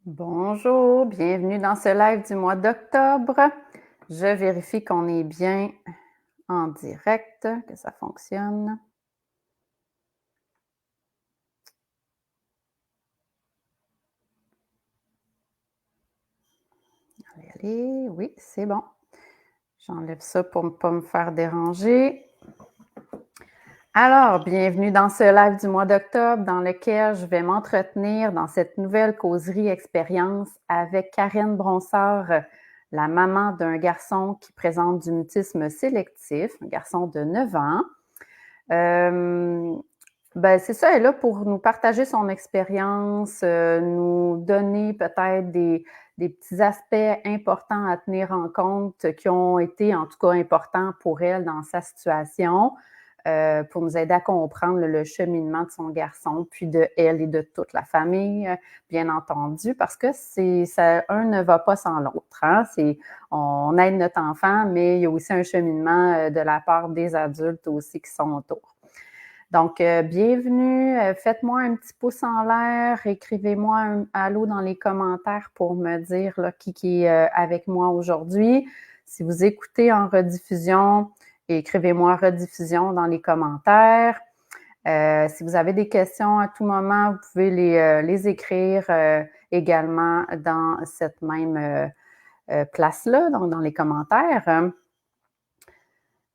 Bonjour, bienvenue dans ce live du mois d'octobre. Je vérifie qu'on est bien en direct, que ça fonctionne. Allez, oui, c'est bon. J'enlève ça pour ne pas me faire déranger. Alors, bienvenue dans ce live du mois d'octobre dans lequel je vais m'entretenir dans cette nouvelle causerie expérience avec Karen Bronsard, la maman d'un garçon qui présente du mutisme sélectif, un garçon de 9 ans. C'est ça, elle est là pour nous partager son expérience, nous donner peut-être des petits aspects importants à tenir en compte qui ont été, en tout cas, importants pour elle dans sa situation, pour nous aider à comprendre le cheminement de son garçon, puis de elle et de toute la famille, bien entendu, parce que un ne va pas sans l'autre, hein. On aide notre enfant, mais il y a aussi un cheminement de la part des adultes aussi qui sont autour. Donc, bienvenue. Faites-moi un petit pouce en l'air. Écrivez-moi un allô dans les commentaires pour me dire là, qui est avec moi aujourd'hui. Si vous écoutez en rediffusion, écrivez-moi rediffusion dans les commentaires. Si vous avez des questions à tout moment, vous pouvez les écrire également dans cette même place-là, donc dans les commentaires.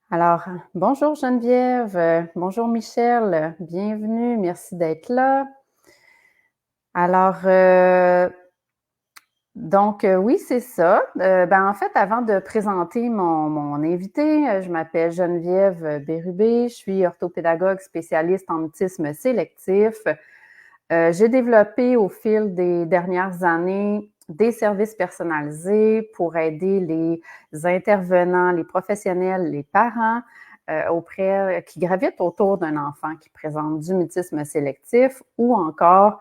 Alors, bonjour Geneviève, bonjour Michel, bienvenue, merci d'être là. Alors, oui, c'est ça. En fait, avant de présenter mon invité, je m'appelle Geneviève Bérubé, je suis orthopédagogue spécialiste en mutisme sélectif. J'ai développé au fil des dernières années des services personnalisés pour aider les intervenants, les professionnels, les parents qui gravitent autour d'un enfant qui présente du mutisme sélectif ou encore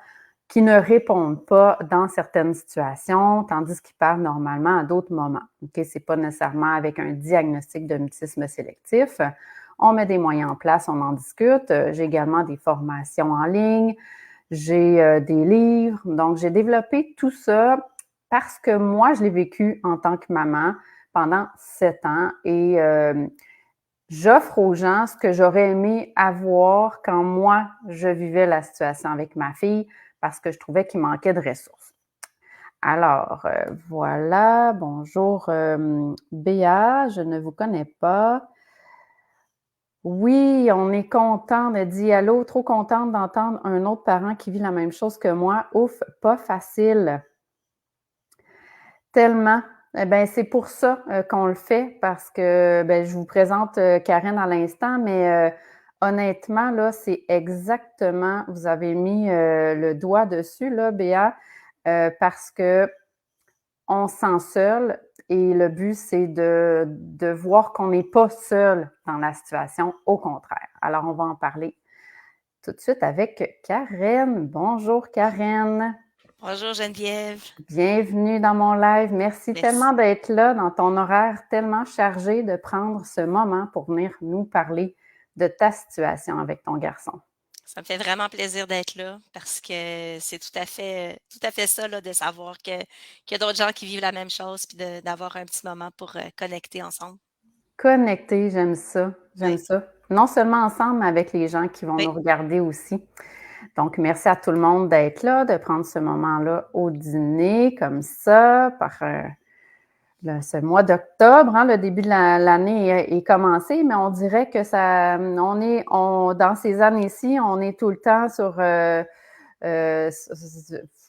qui ne répondent pas dans certaines situations, tandis qu'ils parlent normalement à d'autres moments. Okay? Ce n'est pas nécessairement avec un diagnostic de mutisme sélectif. On met des moyens en place, on en discute. J'ai également des formations en ligne. J'ai des livres. Donc, j'ai développé tout ça parce que moi, je l'ai vécu en tant que maman pendant 7 ans et j'offre aux gens ce que j'aurais aimé avoir quand moi, je vivais la situation avec ma fille parce que je trouvais qu'il manquait de ressources. Alors, voilà. Bonjour, Béa, je ne vous connais pas. Oui, on est content de dire allô, trop contente d'entendre un autre parent qui vit la même chose que moi. Ouf, pas facile. Tellement. Eh bien, c'est pour ça qu'on le fait, parce que je vous présente Karen à l'instant, mais honnêtement, là, c'est exactement, vous avez mis le doigt dessus, là, Béa, parce que on se sent seul et le but, c'est de voir qu'on n'est pas seul dans la situation, au contraire. Alors, on va en parler tout de suite avec Karen. Bonjour, Karen. Bonjour Geneviève. Bienvenue dans mon live. Merci Merci. tellement d'être là dans ton horaire tellement chargé, de prendre ce moment pour venir nous parler de ta situation avec ton garçon. Ça me fait vraiment plaisir d'être là parce que c'est tout à fait ça là, de savoir qu'il y a d'autres gens qui vivent la même chose puis d'avoir un petit moment pour connecter ensemble. Connecter, j'aime ça, j'aime Oui, ça. Non seulement ensemble, mais avec les gens qui vont oui, nous regarder aussi. Donc, merci à tout le monde d'être là, de prendre ce moment-là au dîner comme ça, ce mois d'octobre, hein, le début de l'année est commencé, mais on dirait que dans ces années-ci, on est tout le temps euh,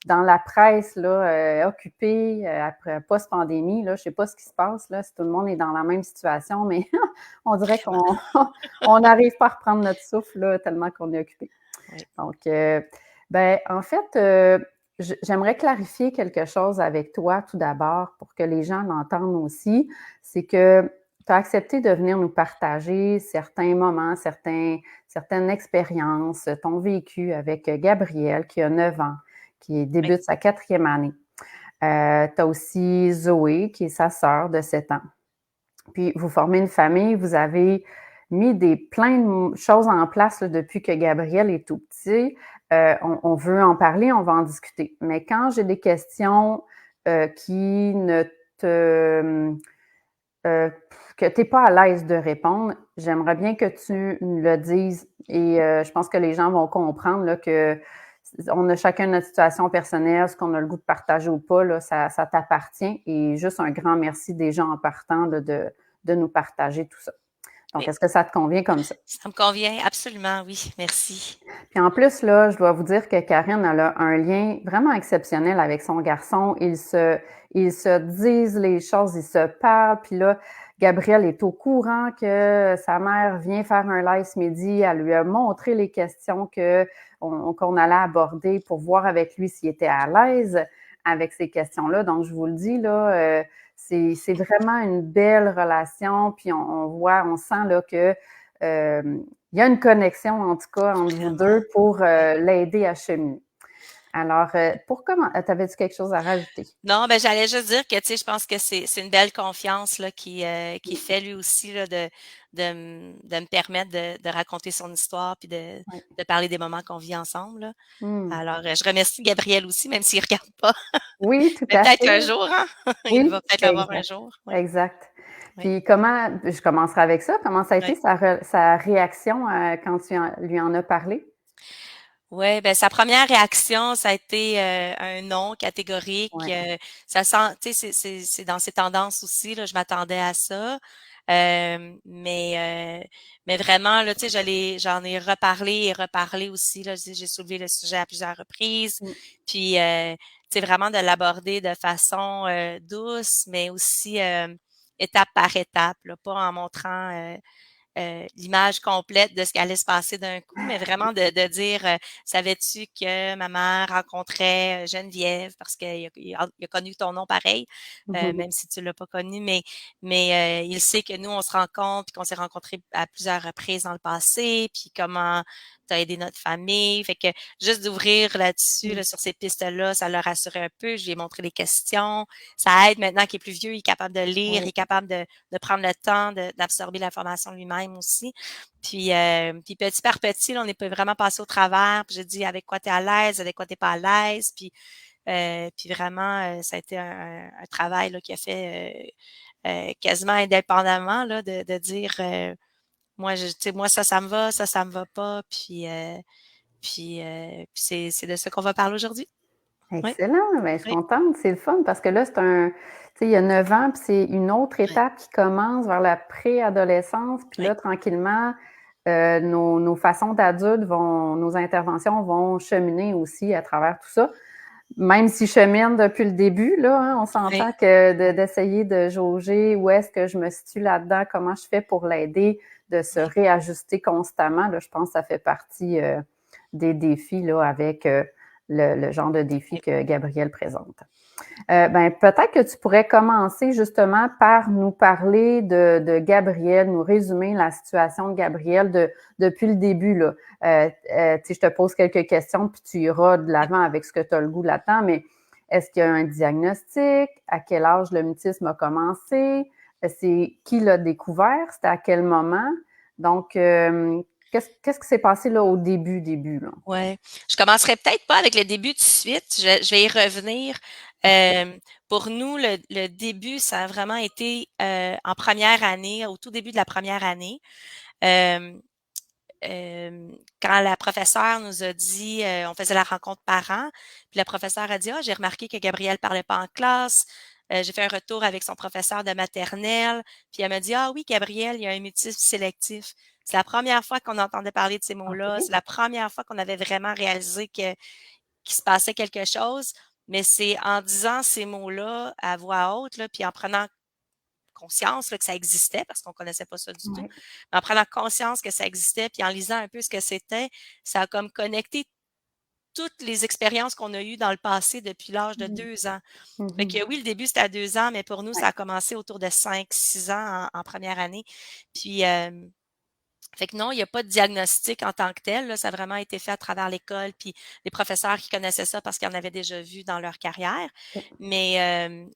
dans la presse, là, occupé après post-pandémie. Là, je ne sais pas ce qui se passe, là, si tout le monde est dans la même situation, mais on dirait vraiment. qu'on n'arrive pas à reprendre notre souffle là, tellement qu'on est occupé. Oui, Donc, en fait, j'aimerais clarifier quelque chose avec toi tout d'abord pour que les gens l'entendent aussi. C'est que tu as accepté de venir nous partager certains moments, certaines expériences, ton vécu avec Gabriel qui a 9 ans, qui oui, débute sa 4e année. Tu as aussi Zoé qui est sa sœur de 7 ans. Puis vous formez une famille, vous avez mis plein de choses en place là, depuis que Gabriel est tout petit. on veut en parler, on va en discuter. Mais quand j'ai des questions qui ne te que tu n'es pas à l'aise de répondre, j'aimerais bien que tu le dises et je pense que les gens vont comprendre là, que on a chacun notre situation personnelle, ce qu'on a le goût de partager ou pas, là, ça t'appartient et juste un grand merci déjà en partant là, de nous partager tout ça. Donc, Oui, est-ce que ça te convient comme ça? ça me convient absolument, oui, merci. Puis en plus, là, je dois vous dire que Karine, elle a un lien vraiment exceptionnel avec son garçon. Ils se disent les choses, ils se parlent. Puis là, Gabrielle est au courant que sa mère vient faire un live ce midi. Elle lui a montré les questions qu'on allait aborder pour voir avec lui s'il était à l'aise avec ces questions-là. Donc, je vous le dis, là, c'est vraiment une belle relation. Puis on sent là que il y a une connexion, en tout cas, entre vous Vraiment. deux pour l'aider à cheminer. Alors, pour comment, t'avais-tu quelque chose à rajouter? Non, ben j'allais juste dire que, tu sais, je pense que c'est une belle confiance là, qui fait lui aussi là, de me permettre de raconter son histoire puis Oui. de parler des moments qu'on vit ensemble. Là. Hmm. Alors, je remercie Gabriel aussi, même s'il ne regarde pas. Oui, tout Mais à peut-être un fait. jour, hein? Il va Oui, peut-être l'avoir un exact. jour. Oui, Exact. oui, Puis comment, je commencerai avec ça, comment ça a été oui. sa réaction quand lui en as parlé? Ouais, ben sa première réaction, ça a été un non catégorique. Oui. Ça sent, tu sais, c'est dans ses tendances aussi. Là, je m'attendais à ça, mais vraiment là, tu sais, j'en ai reparlé et reparlé aussi. Là, j'ai soulevé le sujet à plusieurs reprises, Mm. puis tu sais vraiment de l'aborder de façon douce, mais aussi étape par étape, là, pas en montrant l'image complète de ce qui allait se passer d'un coup, mais vraiment de dire, savais-tu que ma mère rencontrait Geneviève parce qu'il a connu ton nom pareil, Mhm. même si tu l'as pas connu, mais il sait que nous, on se rencontre, puis qu'on s'est rencontrés à plusieurs reprises dans le passé, puis comment tu as aidé notre famille. Fait que juste d'ouvrir là-dessus, Mm. là, sur ces pistes-là, ça l'a rassuré un peu. Je lui ai montré les questions. Ça aide maintenant qu'il est plus vieux, il est capable de lire, il Oui. est capable de prendre le temps d'absorber l'information lui-même aussi. Puis petit par petit, là, on est vraiment passé au travers. Puis j'ai dit avec quoi tu es à l'aise, avec quoi tu n'es pas à l'aise. Puis vraiment, ça a été un travail là, qui a fait quasiment indépendamment là, de dire moi, tu sais, moi, ça me va, ça me va pas. Puis c'est de ça qu'on va parler aujourd'hui. Oui, Excellent, ben, je suis oui, contente, c'est le fun parce que là, tu sais, il y a 9 ans, puis c'est une autre oui, étape qui commence vers la préadolescence, puis oui, là, tranquillement, nos façons d'adultes nos interventions vont cheminer aussi à travers tout ça. Même si je chemine depuis le début, là, hein, on oui, s'entend que d'essayer de jauger où est-ce que je me situe là-dedans, comment je fais pour l'aider, de se oui. réajuster constamment, là, je pense que ça fait partie des défis là, avec le genre de défi Oui. que Gabrielle présente. Ben, peut-être que tu pourrais commencer justement par nous parler de Gabrielle, nous résumer la situation de Gabrielle depuis le début. Là. Je te pose quelques questions, puis tu iras de l'avant avec ce que tu as le goût là-dedans, mais est-ce qu'il y a un diagnostic? À quel âge le mutisme a commencé? C'est qui l'a découvert? C'était à quel moment? Donc, qu'est-ce qui s'est passé là au début, là? Ouais. Je commencerai peut-être pas avec le début tout de suite. Je vais y revenir. Parfait. Pour nous, le début, ça a vraiment été en première année, au tout début de la première année. Euh, Quand la professeure nous a dit, on faisait la rencontre parents, puis la professeure a dit, ah, j'ai remarqué que Gabrielle parlait pas en classe. J'ai fait un retour avec son professeur de maternelle, puis elle m'a dit, ah oui, Gabrielle, il y a un mutisme sélectif. C'est la première fois qu'on entendait parler de ces mots-là. OK. C'est la première fois qu'on avait vraiment réalisé qu'il se passait quelque chose. Mais c'est en disant ces mots-là à voix haute, là, puis en prenant conscience là, que ça existait, parce qu'on ne connaissait pas ça du tout, Ouais. mais en prenant conscience que ça existait, puis en lisant un peu ce que c'était, ça a comme connecté toutes les expériences qu'on a eues dans le passé depuis l'âge de Mm. 2 ans. Fait Mhm. que oui, le début, c'était à 2 ans, mais pour nous, Ouais. ça a commencé autour de 5, 6 ans en première année. Puis, fait que non, il n'y a pas de diagnostic en tant que tel. Là, ça a vraiment été fait à travers l'école, puis les professeurs qui connaissaient ça parce qu'ils en avaient déjà vu dans leur carrière. OK. Mais,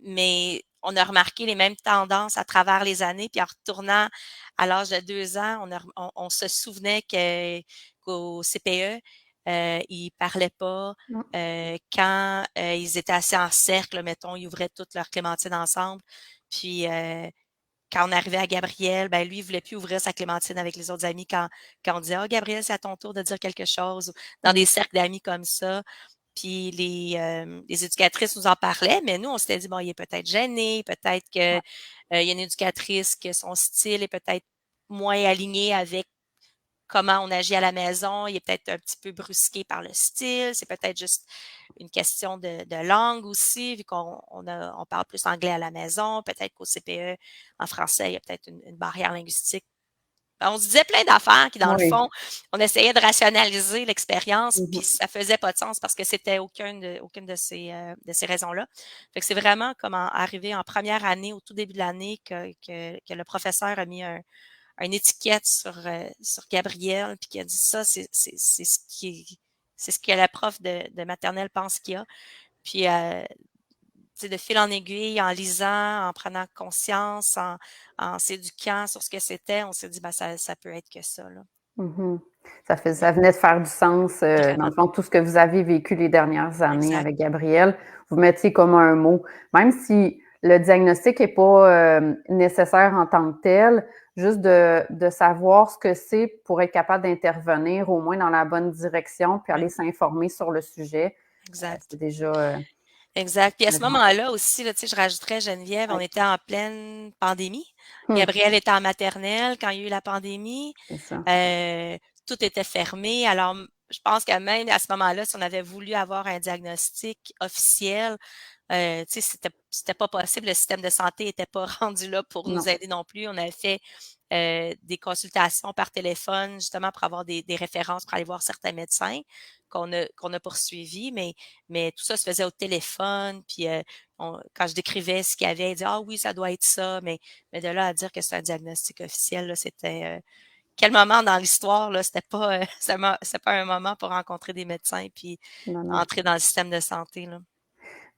mais on a remarqué les mêmes tendances à travers les années, puis en retournant à l'âge de 2 ans, on se souvenait qu'au CPE, ils parlaient pas. Mmh. Quand ils étaient assis en cercle, mettons, ils ouvraient toutes leurs clémentines ensemble. Puis quand on arrivait à Gabriel, ben lui, il voulait plus ouvrir sa clémentine avec les autres amis quand on disait «Ah, Gabriel, c'est à ton tour de dire quelque chose», dans des Mmh. cercles d'amis comme ça. Puis les éducatrices nous en parlaient, mais nous, on s'était dit, bon, il est peut-être gêné, peut-être que Ouais. il y a une éducatrice que son style est peut-être moins aligné avec comment on agit à la maison. Il est peut-être un petit peu brusqué par le style. C'est peut-être juste une question de langue aussi, vu qu'on parle plus anglais à la maison. Peut-être qu'au CPE, en français, il y a peut-être une barrière linguistique. On se disait plein d'affaires qui, dans le Oui. fond, on essayait de rationaliser l'expérience, puis Mmh. ça faisait pas de sens parce que c'était aucune de ces raisons-là. Fait que c'est vraiment comme arrivé en première année, au tout début de l'année, que le professeur a mis une étiquette sur Gabriel, puis qui a dit ça, c'est ce que la prof de maternelle pense qu'il y a. Puis, de fil en aiguille, en lisant, en prenant conscience, en s'éduquant sur ce que c'était, on s'est dit, ben, ça peut être que ça, là. Mmh. Ça venait de faire du sens, dans Vraiment, le fond, tout ce que vous avez vécu les dernières années exact. avec Gabriel, vous mettiez comme un mot. Même si le diagnostic est pas, nécessaire en tant que tel, juste de savoir ce que c'est pour être capable d'intervenir au moins dans la bonne direction, puis Oui, aller s'informer sur le sujet, c'est exact. déjà, Exact. Puis à un ce grand moment-là aussi, là, tu sais, je rajouterais Geneviève, on ouais. était en pleine pandémie. Mmh, Gabriel était en maternelle quand il y a eu la pandémie. c'est ça. Euh, Tout était fermé. Alors, je pense que même à ce moment-là, si on avait voulu avoir un diagnostic officiel, tu sais, c'était pas possible. Le système de santé était pas rendu là pour nous Non, aider non plus. On avait fait des consultations par téléphone, justement, pour avoir des références pour aller voir certains médecins qu'on a poursuivis, mais tout ça se faisait au téléphone. Puis quand je décrivais ce qu'il y avait, il dit ah oui, ça doit être ça, mais de là à dire que c'est un diagnostic officiel, là, c'était quel moment dans l'histoire, là, c'était pas c'est pas un moment pour rencontrer des médecins puis non, non. entrer dans le système de santé, là.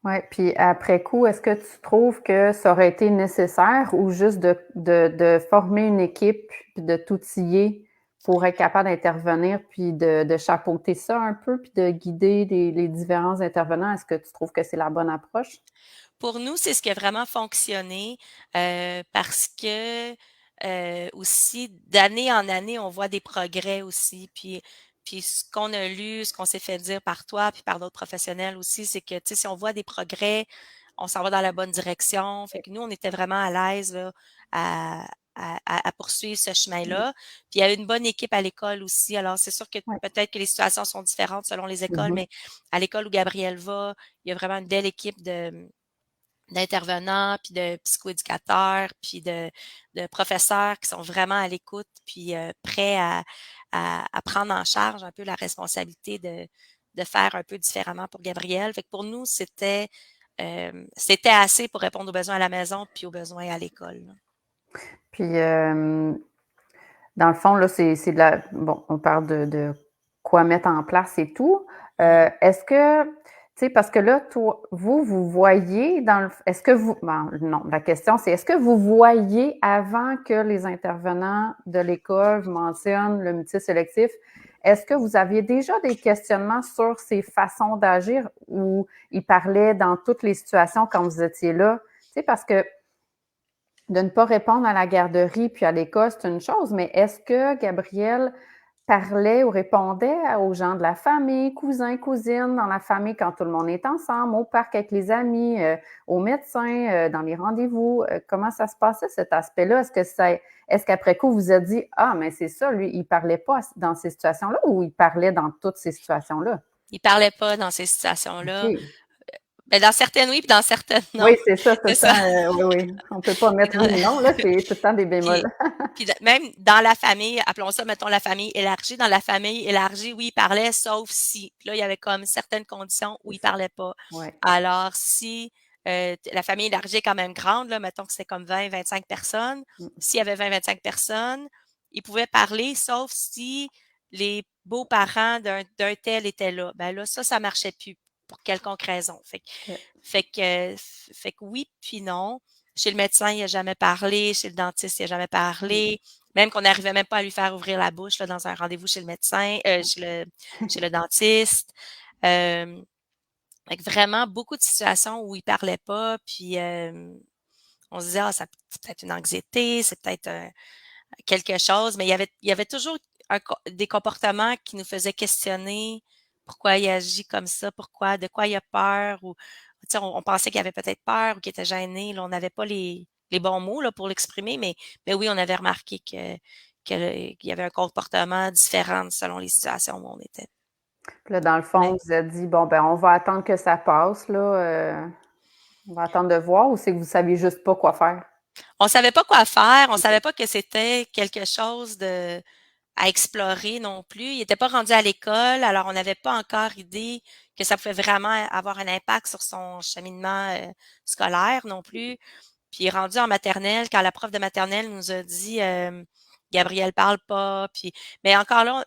Ouais, puis après coup, est-ce que tu trouves que ça aurait été nécessaire ou juste de former une équipe puis de t'outiller pour être capable d'intervenir puis de chapeauter ça un peu puis de guider les différents intervenants? Est-ce que tu trouves que c'est la bonne approche? Pour nous, c'est ce qui a vraiment fonctionné, parce que, aussi d'année en année, on voit des progrès aussi. Puis ce qu'on a lu, ce qu'on s'est fait dire par toi, puis par d'autres professionnels aussi, c'est que, tu sais, si on voit des progrès, on s'en va dans la bonne direction. Fait que nous, on était vraiment à l'aise là, à à poursuivre ce Mmh. chemin-là. Puis il y a une bonne équipe à l'école aussi. Alors c'est sûr que Ouais. peut-être que les situations sont différentes selon les écoles, Mmh. mais à l'école où Gabrielle va, il y a vraiment une belle équipe d'intervenants, puis de psychoéducateurs, puis de professeurs qui sont vraiment à l'écoute, puis prêts à prendre en charge un peu la responsabilité de faire un peu différemment pour Gabriel. Fait que pour nous, c'était assez pour répondre aux besoins à la maison puis aux besoins à l'école, là. Puis, dans le fond, là, c'est de la bon, on parle de quoi mettre en place et tout. Mmh. Est-ce que, tu sais, parce que là, toi, vous voyez dans le est-ce que vous ben, non, la question, c'est est-ce que vous voyez avant que les intervenants de l'école vous mentionnent le multisélectif, est-ce que vous aviez déjà des questionnements sur ces façons d'agir ou ils parlaient dans toutes les situations quand vous étiez là? Tu sais, parce que de ne pas répondre à la garderie puis à l'école, c'est une chose, mais est-ce que Gabriel parlait ou répondait aux gens de la famille, cousins, cousines, dans la famille quand tout le monde est ensemble, au parc avec les amis, aux médecins, dans les rendez-vous? Comment ça se passait cet aspect-là? Est-ce qu'après coup, vous vous êtes dit, ah, mais c'est ça, lui, il parlait pas dans ces situations-là ou il parlait dans toutes ces situations-là? Ils parlaient pas dans ces situations-là. OK. Ben, dans certaines oui, puis dans certaines Oui, non. c'est ça, tout C'est le ça. temps, oui, oui. On peut pas mettre oui ou non, là, c'est tout le temps des bémols. Puis puis même dans la famille, appelons ça, mettons, la famille élargie. Dans la famille élargie, oui, il parlait, sauf si. Puis là, il y avait comme certaines conditions où C'est il ça. parlait pas. Ouais. Alors, si la famille élargie est quand même grande, là, mettons que c'était comme 20-25 personnes. Mmh. S'il y avait 20-25 personnes, il pouvait parler, sauf si les beaux-parents d'un tel étaient là. Ben là, ça marchait plus pour quelconque raison. OK. Fait que oui, puis non. Chez le médecin, il a jamais parlé. Chez le dentiste, il a jamais Mmh. parlé. même qu'on n'arrivait même pas à lui faire ouvrir la bouche là, dans un rendez-vous chez le médecin, chez le dentiste. Avec vraiment beaucoup de situations où il parlait pas, puis on se disait ah c'est peut-être une anxiété, c'est peut-être quelque chose, mais il y avait toujours des comportements qui nous faisaient questionner pourquoi il agit comme ça, pourquoi, de quoi il a peur, ou tu sais, on pensait qu'il avait peut-être peur ou qu'il était gêné. Là, on n'avait pas les bons mots là, pour l'exprimer, mais oui, on avait remarqué qu'il y avait un comportement différent selon les situations où on était. Puis là, dans le fond, Ouais. vous vous êtes dit, bon, ben, on va attendre que ça passe, là. On va attendre de voir, ou c'est que vous saviez juste pas quoi faire? On savait pas quoi faire, on OK. savait pas que c'était quelque chose de à explorer non plus. Il était pas rendu à l'école, alors on n'avait pas encore idée que ça pouvait vraiment avoir un impact sur son cheminement, scolaire non plus. Puis il est rendu en maternelle, quand la prof de maternelle nous a dit, «Gabriel parle pas», puis mais encore là,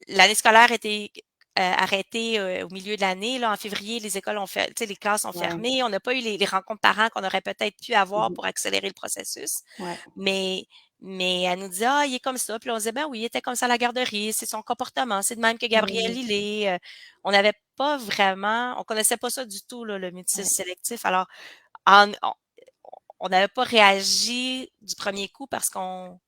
l'année scolaire était, arrêtée, au milieu de l'année, là. En février, les écoles ont fait tu sais, les classes ont Ouais. fermé. On n'a pas eu les rencontres parents qu'on aurait peut-être pu avoir Mmh. pour accélérer le processus. Ouais. Mais mais elle nous dit: «Ah, il est comme ça». Puis là, on se disait: «Ben oui, il était comme ça à la garderie, c'est son comportement, c'est de même que Gabriel Mmh. il est». On n'avait pas vraiment on connaissait pas ça du tout là, le mutisme Ouais. sélectif. Alors en on n'avait pas réagi du premier coup parce on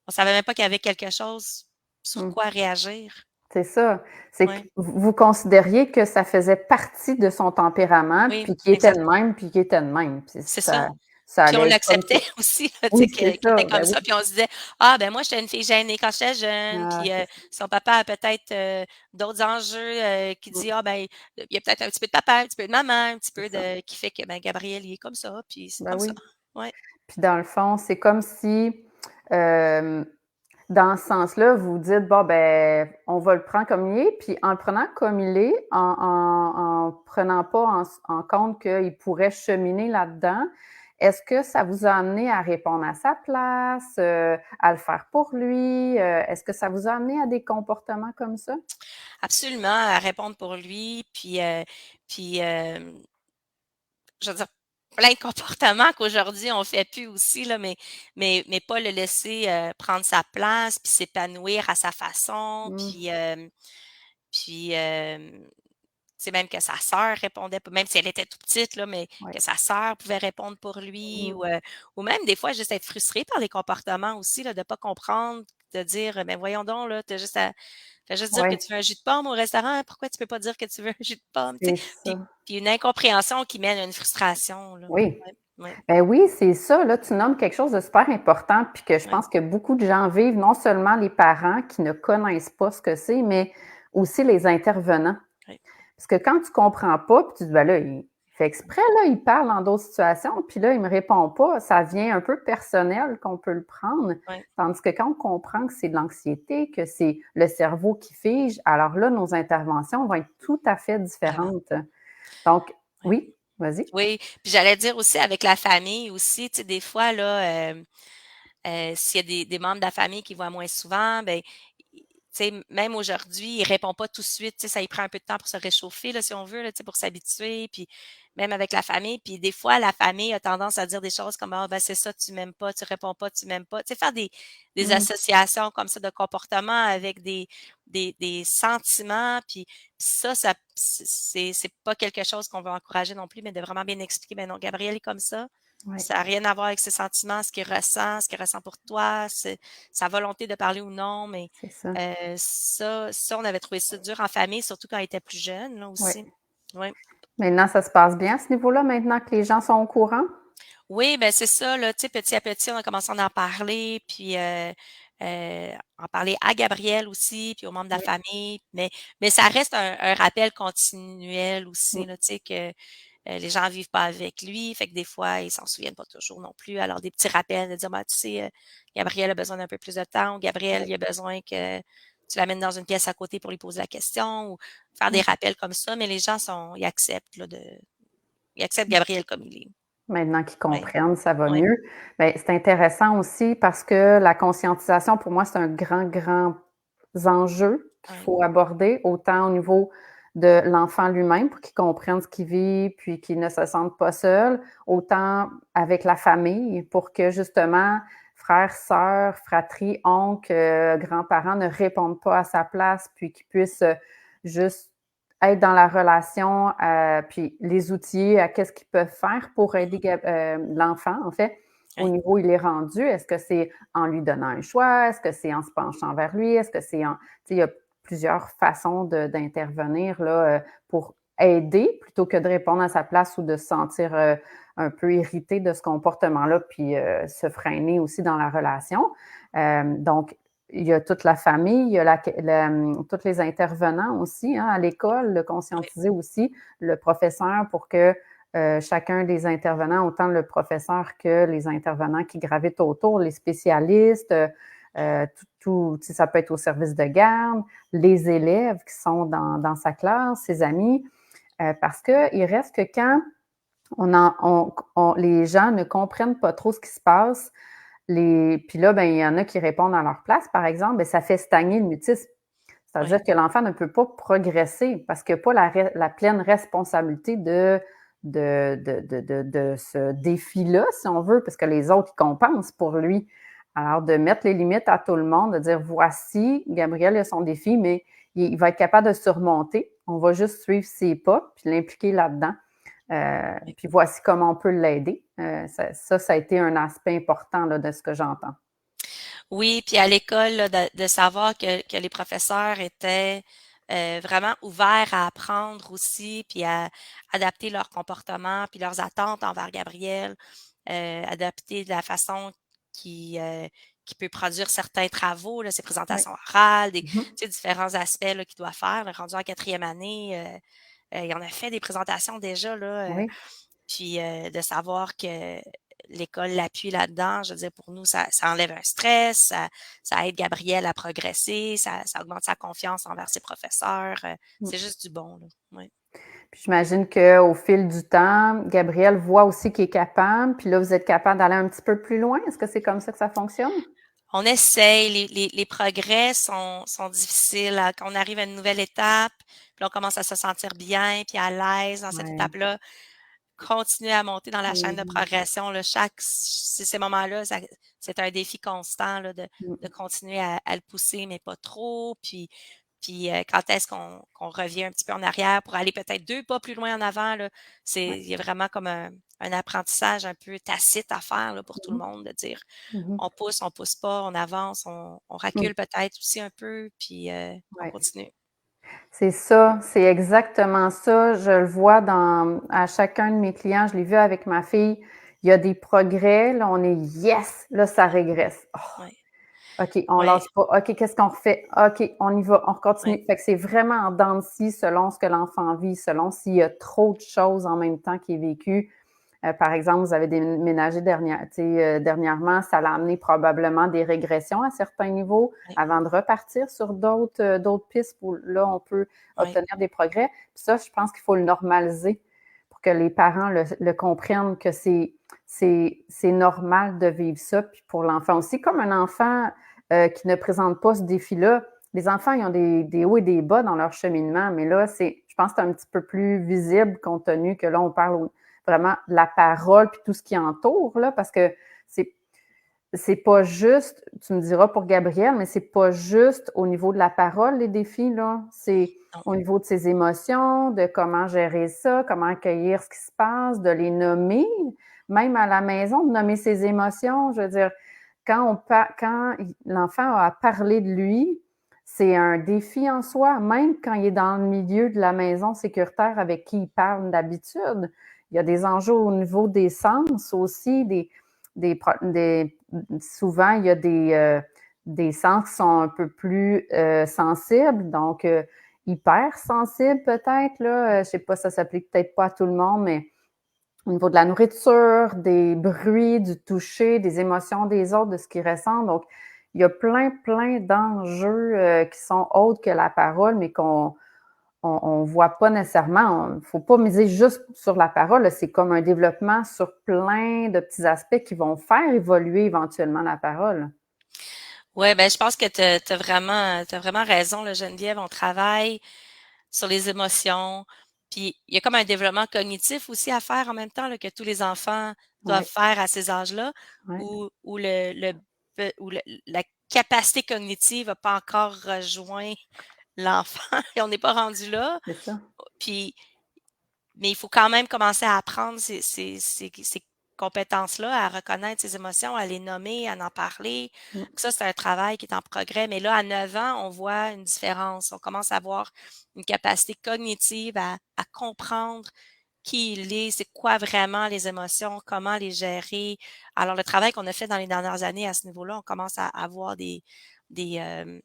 savait même pas qu'il y avait quelque chose sur Mmh. quoi réagir. C'est ça. C'est que Ouais. vous considériez que ça faisait partie de son tempérament, Oui, puis qu'il était de exact. même, puis qu'il était de même. Puis C'est ça. ça Puis on allait comme l'acceptait tout. aussi, là, tu Oui, sais, c'est qu'il était ça, comme ben ça. oui. Puis on se disait: «Ah, ben moi, j'étais une fille gênée quand j'étais jeune». Ah, Puis c'est ça. son papa a peut-être, d'autres enjeux, qui Mmh, dit: «Ah, ben, il y a peut-être un petit peu de papa, un petit peu de maman, un petit c'est peu ça. de» qui fait que, ben, Gabriel, il est comme ça, puis c'est Ben comme ça. oui. Ouais, Puis dans le fond, c'est comme si, hem, dans ce sens-là, vous dites: «Bon, ben, on va le prendre comme il est», puis en le prenant comme il est, en prenant pas en compte qu'il pourrait cheminer là-dedans, est-ce que ça vous a amené à répondre à sa place, à le faire pour lui? Est-ce que ça vous a amené à des comportements comme ça? absolument, à répondre pour lui, puis, je veux dire, plein de comportements qu'aujourd'hui on fait plus aussi là, mais pas le laisser, prendre sa place, puis s'épanouir à sa façon, Mmh, puis, tu même que sa sœur répondait même si elle était toute petite là, mais que ouais. sa sœur pouvait répondre pour lui Mmh, ou même des fois juste être frustré par les comportements aussi là, de pas comprendre, de dire: «Mais voyons donc là, tu juste à fais juste dire que ouais, tu veux un jus de pomme au restaurant, pourquoi tu peux pas dire que tu veux un jus de pomme?» Tu sais? c'est Puis ça. puis une incompréhension qui mène à une frustration là. Oui. Ouais, ouais, Ben oui, c'est ça, là, tu nommes quelque chose de super important, puis que je ouais, pense que beaucoup de gens vivent, non seulement les parents qui ne connaissent pas ce que c'est, mais aussi les intervenants. ouais, Parce que quand tu comprends pas, puis tu te dis: «Ben là, il fait exprès, là, il parle dans d'autres situations, puis là, il me répond pas», ça devient un peu personnel qu'on peut le prendre. ouais, Tandis que quand on comprend que c'est de l'anxiété, que c'est le cerveau qui fige, alors là, nos interventions vont être tout à fait vraiment, différentes. Donc ouais. oui, vas-y. Oui, puis j'allais dire aussi avec la famille aussi, tu sais, des fois là, s'il y a des membres de la famille qui voient moins souvent, ben, i tu sais, même aujourd'hui, il répond pas tout de suite, tu sais, ça lui prend un peu de temps pour se réchauffer là, si on veut là, tu sais, pour s'habituer, puis même avec la famille, puis des fois, la famille a tendance à dire des choses comme: «Ah ben, c'est ça, tu m'aimes pas, tu réponds pas, tu m'aimes pas». Tu sais, faire des Mmh, associations comme ça de comportements avec des sentiments, puis ça c'est pas quelque chose qu'on veut encourager non plus, mais de vraiment bien expliquer: «Ben non, Gabriel est comme ça, ouais, ça a rien à voir avec ses sentiments, ce qu'il ressent pour toi, c'est sa volonté de parler ou non, mais c'est ça. ça, on avait trouvé ça dur en famille, surtout quand il était plus jeune, là, Ouais. aussi. Oui. Maintenant, ça se passe bien à ce niveau-là, maintenant que les gens sont au courant? Oui, ben, c'est ça, là, tu sais, petit à petit, on a commencé à en parler, puis, en parler à Gabriel aussi, puis aux membres de la Oui. famille, mais ça reste un rappel continuel Mmh, aussi, là, tu sais, que les gens vivent pas avec lui, fait que des fois, ils s'en souviennent pas toujours non plus. Alors des petits rappels de dire: «Ben, tu sais, Gabriel a besoin d'un peu plus de temps» ou «Gabriel, oui. il a besoin que tu l'amènes dans une pièce à côté pour lui poser la question» ou faire des Mmh. rappels comme ça, mais les gens ils acceptent là ils acceptent Gabriel comme il est. Maintenant qu'ils Oui, comprennent, ça va oui, mieux. Bien, c'est intéressant aussi parce que la conscientisation, pour moi, c'est un grand, grand enjeu qu'il oui, faut aborder, autant au niveau de l'enfant lui-même pour qu'il comprenne ce qu'il vit, puis qu'il ne se sente pas seul, autant avec la famille pour que justement frères, sœurs, fratries, oncles, grands-parents ne répondent pas à sa place, puis qu'ils puissent juste être dans la relation, puis les outils à qu'est-ce qu'ils peuvent faire pour aider l'enfant, en fait, au Oui. niveau où il est rendu. Est-ce que c'est en lui donnant un choix? Est-ce que c'est en se penchant vers lui? Est-ce que c'est en... Tu sais, il y a plusieurs façons d'intervenir là, pour aider plutôt que de répondre à sa place ou de se sentir un peu irrité de ce comportement-là, puis se freiner aussi dans la relation. Donc, il y a toute la famille, il y a tous les intervenants aussi hein, à l'école, le Oui. conscientiser aussi, le professeur pour que chacun des intervenants, autant le professeur que les intervenants qui gravitent autour, les spécialistes, ça peut être au service de garde, les élèves qui sont dans sa classe, ses amis, parce qu'il reste que quand les gens ne comprennent pas trop ce qui se passe, puis là, ben, il y en a qui répondent à leur place, par exemple, ben, ça fait stagner le mutisme. C'est-à-dire Oui. que l'enfant ne peut pas progresser parce qu'il n'a pas la pleine responsabilité de ce défi-là, si on veut, parce que les autres, ils compensent pour lui. Alors, de mettre les limites à tout le monde, de dire voici, Gabriel a son défi, mais il va être capable de surmonter. On va juste suivre ses pas puis l'impliquer là-dedans. Puis voici comment on peut l'aider. Ça a été un aspect important là, de ce que j'entends. Oui, puis à l'école, là, de savoir que les professeurs étaient vraiment ouverts à apprendre aussi, puis à adapter leur comportement, puis leurs attentes envers Gabriel, adapter de la façon qui peut produire certains travaux, là, ses Oui. présentations orales, tu Mhm. sais, différents aspects là, qu'il doit faire. Là, rendu en quatrième année, il en a fait des présentations déjà, là, Oui. puis de savoir que l'école l'appuie là-dedans, je veux dire, pour nous, ça enlève un stress, ça aide Gabriel à progresser, ça augmente sa confiance envers ses professeurs. C'est juste du bon, là. Oui. Puis j'imagine qu'au fil du temps, Gabriel voit aussi qu'il est capable, puis là, vous êtes capable d'aller un petit peu plus loin. Est-ce que c'est comme ça que ça fonctionne? On essaye, les progrès sont difficiles. Quand on arrive à une nouvelle étape, puis on commence à se sentir bien, puis à l'aise dans cette Oui. étape-là, continuer à monter dans la chaîne de Mhm. progression, là, ces moments-là, c'est un défi constant là, de continuer à le pousser, mais pas trop. Puis quand est-ce qu'on revient un petit peu en arrière pour aller peut-être 2 pas plus loin en avant, là, Oui. il y a vraiment comme un apprentissage un peu tacite à faire là, pour tout le Mhm. monde, de dire Mhm. on pousse pas, on avance, on recule peut-être aussi un peu, puis on Oui. continue. C'est ça, c'est exactement ça. Je le vois à chacun de mes clients, je l'ai vu avec ma fille. Il y a des progrès, là, on est yes, là, ça régresse. Oui, Oh, OK, on oui, lâche pas. OK, qu'est-ce qu'on refait? OK, on y va, on oui, continue. Fait que c'est vraiment en dents de scie selon ce que l'enfant vit, selon s'il y a trop de choses en même temps qui est vécu. Par exemple, vous avez déménagé dernièrement, ça l'a amené probablement des régressions à certains niveaux oui, avant de repartir sur d'autres pistes où là, on peut oui. obtenir des progrès. Puis ça, je pense qu'il faut le normaliser pour que les parents le comprennent que c'est normal de vivre ça. Puis pour l'enfant aussi, comme un enfant qui ne présente pas ce défi-là, les enfants, ils ont des hauts et des bas dans leur cheminement, mais là, je pense que c'est un petit peu plus visible compte tenu que là, on parle vraiment la parole puis tout ce qui entoure, là, parce que c'est c'est pas juste, tu me diras pour Gabriel, mais c'est pas juste au niveau de la parole, les défis, là. C'est Non. au niveau de ses émotions, de comment gérer ça, comment accueillir ce qui se passe, de les nommer, même à la maison, de nommer ses émotions. Je veux dire, quand l'enfant a à parler de lui, c'est un défi en soi, même quand il est dans le milieu de la maison sécuritaire avec qui il parle d'habitude. Il y a des enjeux au niveau des sens aussi, souvent, il y a des sens qui sont un peu plus sensibles, donc hypersensibles peut-être, là. Je ne sais pas, ça s'applique peut-être pas à tout le monde, mais au niveau de la nourriture, des bruits, du toucher, des émotions des autres, de ce qu'ils ressentent. Donc, il y a plein d'enjeux qui sont autres que la parole, mais qu'on voit pas nécessairement. Il ne faut pas miser juste sur la parole. C'est comme un développement sur plein de petits aspects qui vont faire évoluer éventuellement la parole. Ouais, ben je pense que t'as vraiment raison, là, Geneviève. On travaille sur les émotions. Puis il y a comme un développement cognitif aussi à faire en même temps là, que tous les enfants doivent Oui, faire à ces âges-là, oui, où la capacité cognitive n'a pas encore rejoint l'enfant et on n'est pas rendu là. C'est ça. Puis, mais il faut quand même commencer à apprendre ces compétences-là, à reconnaître ses émotions, à les nommer, à en parler. Mm. Ça, c'est un travail qui est en progrès. Mais là, à 9 ans, on voit une différence. On commence à avoir une capacité cognitive à comprendre qui il est, c'est quoi vraiment les émotions, comment les gérer. Alors, le travail qu'on a fait dans les dernières années à ce niveau-là, on commence à avoir des, euh,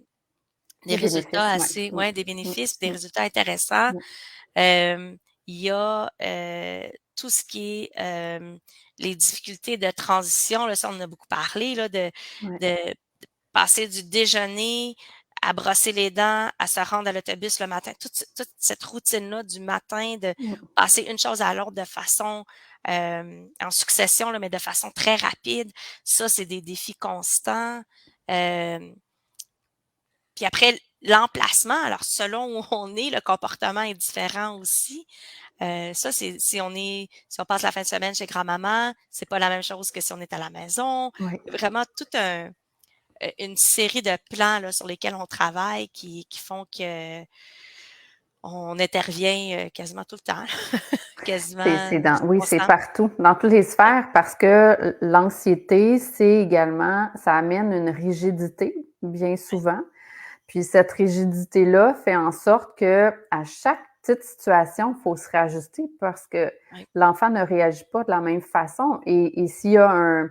des Des résultats bénéfices, oui. assez, Mm. ouais, des Mm. bénéfices, des Mm. résultats intéressants. Mm. Euh, il y a tout ce qui est les difficultés de transition. Là, ça, on en a beaucoup parlé, là, Ouais. de passer du déjeuner à brosser les dents, à se rendre à l'autobus le matin. Toute cette routine-là du matin, de Mm. passer une chose à l'autre de façon en succession, là, mais de façon très rapide. Ça, c'est des défis constants. Euh, Puis après, l'emplacement, alors selon où on est, le comportement est différent aussi. Ça, c'est si on passe la fin de semaine chez grand-maman, c'est pas la même chose que si on est à la maison. Ouais. Vraiment une série de plans là, sur lesquels on travaille qui font que on intervient quasiment tout le temps, quasiment Oui, c'est constant. partout, dans toutes les sphères, parce que l'anxiété, c'est également, ça amène une rigidité, bien souvent. Puis cette rigidité-là fait en sorte que à chaque petite situation, il faut se réajuster parce que Oui, l'enfant ne réagit pas de la même façon. Et s'il y a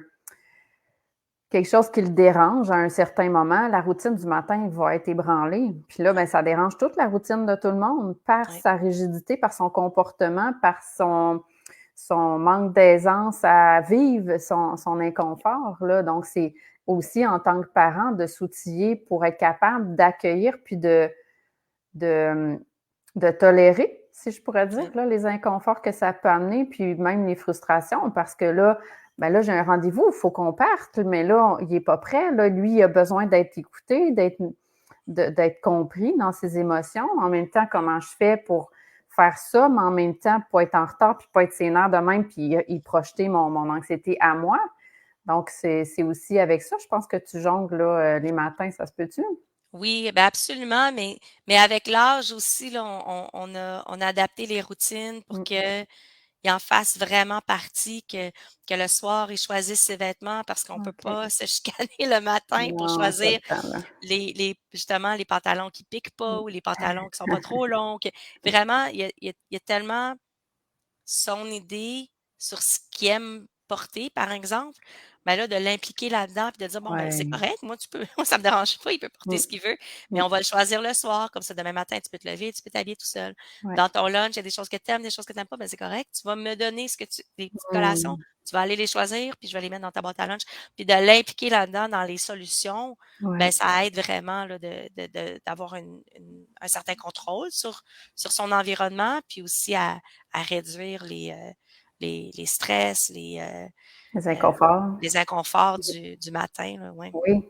quelque chose qui le dérange à un certain moment, la routine du matin va être ébranlée. Puis là, ben, ça dérange toute la routine de tout le monde par oui, sa rigidité, par son comportement, par son manque d'aisance à vivre son inconfort. Là. Donc, c'est aussi en tant que parent de s'outiller pour être capable d'accueillir puis de, de tolérer, si je pourrais dire, oui, là, les inconforts que ça peut amener, puis même les frustrations, parce que là, ben là, j'ai un rendez-vous, il faut qu'on parte, mais là, il n'est pas prêt. Là, lui, il a besoin d'être écouté, d'être compris dans ses émotions. En même temps, comment je fais pour faire ça, mais en même temps, pas être en retard, puis pas être sénère de même, puis y projeter mon anxiété à moi. Donc, c'est aussi avec ça, je pense que tu jongles là, les matins, ça se peut-tu? oui, ben absolument, mais avec l'âge aussi, là, on a adapté les routines pour Mm. que il en fasse vraiment partie, que le soir, il choisisse ses vêtements parce qu'on peut OK. pas se chicaner le matin pour Non, pas choisir le temps, là. justement, les pantalons qui piquent pas Mm. ou les pantalons qui sont pas trop longs. Vraiment, il y a tellement son idée sur ce qu'il aime porter, par exemple, ben là, de l'impliquer là-dedans puis de dire: «Bon, ben, c'est Ouais. correct, moi, tu peux moi, ça me dérange pas, il peut porter Mm. ce qu'il veut, mais Mm. on va le choisir le soir, comme ça, demain matin, tu peux te lever, tu peux t'habiller tout seul. Ouais. Dans ton lunch, il y a des choses que tu aimes, des choses que tu aimes pas, ben, c'est correct. Tu vas me donner des petites collations, Mm. tu vas aller les choisir, puis je vais les mettre dans ta boîte à lunch». Puis de l'impliquer là-dedans, dans les solutions, ben, Ouais. ça aide vraiment là, d'avoir un certain contrôle sur son environnement, puis aussi à réduire les stress, Les heu, inconforts. les inconforts du matin, là, ouais. Oui.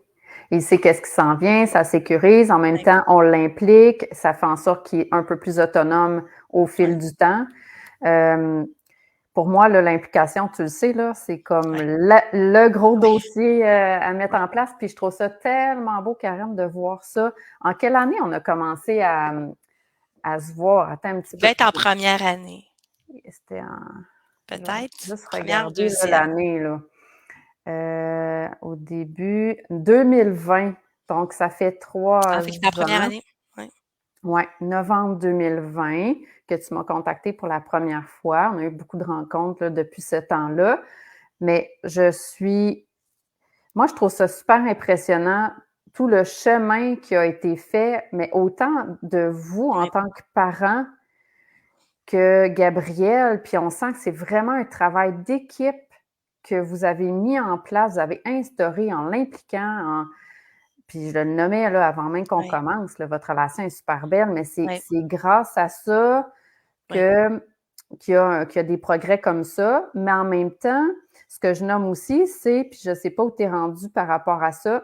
Il sait qu'est-ce qui s'en vient, ça sécurise. En même Ouais, temps, on l'implique. Ça fait en sorte qu'il est un peu plus autonome au ouais, fil du temps. Euh, pour moi, là, l'implication, tu le sais, là, c'est comme ouais, le gros ouais, dossier à mettre ouais. en place. Puis je trouve ça tellement beau, Karen, de voir ça. En quelle année on a commencé à se voir? Attends un petit Il devait peu. être en première année, C'était en. Je vais peut-être? juste Première ou regarder là, deuxième? l'année, là. Au début, 2020. Donc, ça fait Ah, 3 fait que c'était la première ans. année? Ouais, Ouais, novembre 2020 que tu m'as contacté pour la première fois. On a eu beaucoup de rencontres là, depuis ce temps-là. Mais moi, je trouve ça super impressionnant, tout le chemin qui a été fait, mais autant de vous en ouais, tant que parents que Gabriel. Puis on sent que c'est vraiment un travail d'équipe que vous avez mis en place, vous avez instauré en l'impliquant, puis je le nommais là, avant même qu'on ouais, commence, là, votre relation est super belle, mais c'est ouais, c'est grâce à ça ouais, que, qu'il y a des progrès comme ça. Mais en même temps, ce que je nomme aussi, c'est, puis je ne sais pas où tu es rendu par rapport à ça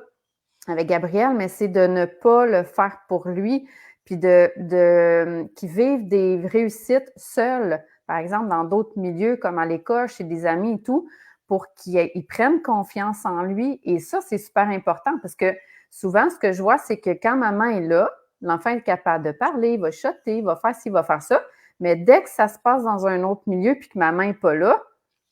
avec Gabriel, mais c'est de ne pas le faire pour lui, puis qu'il vive des réussites seul, par exemple dans d'autres milieux comme à l'école, chez des amis et tout, pour qu'il prenne confiance en lui. Et ça, c'est super important parce que souvent, ce que je vois, c'est que quand maman est là, l'enfant est capable de parler, il va chuter, il va faire ci, il va faire ça. Mais dès que ça se passe dans un autre milieu puis que maman n'est pas là,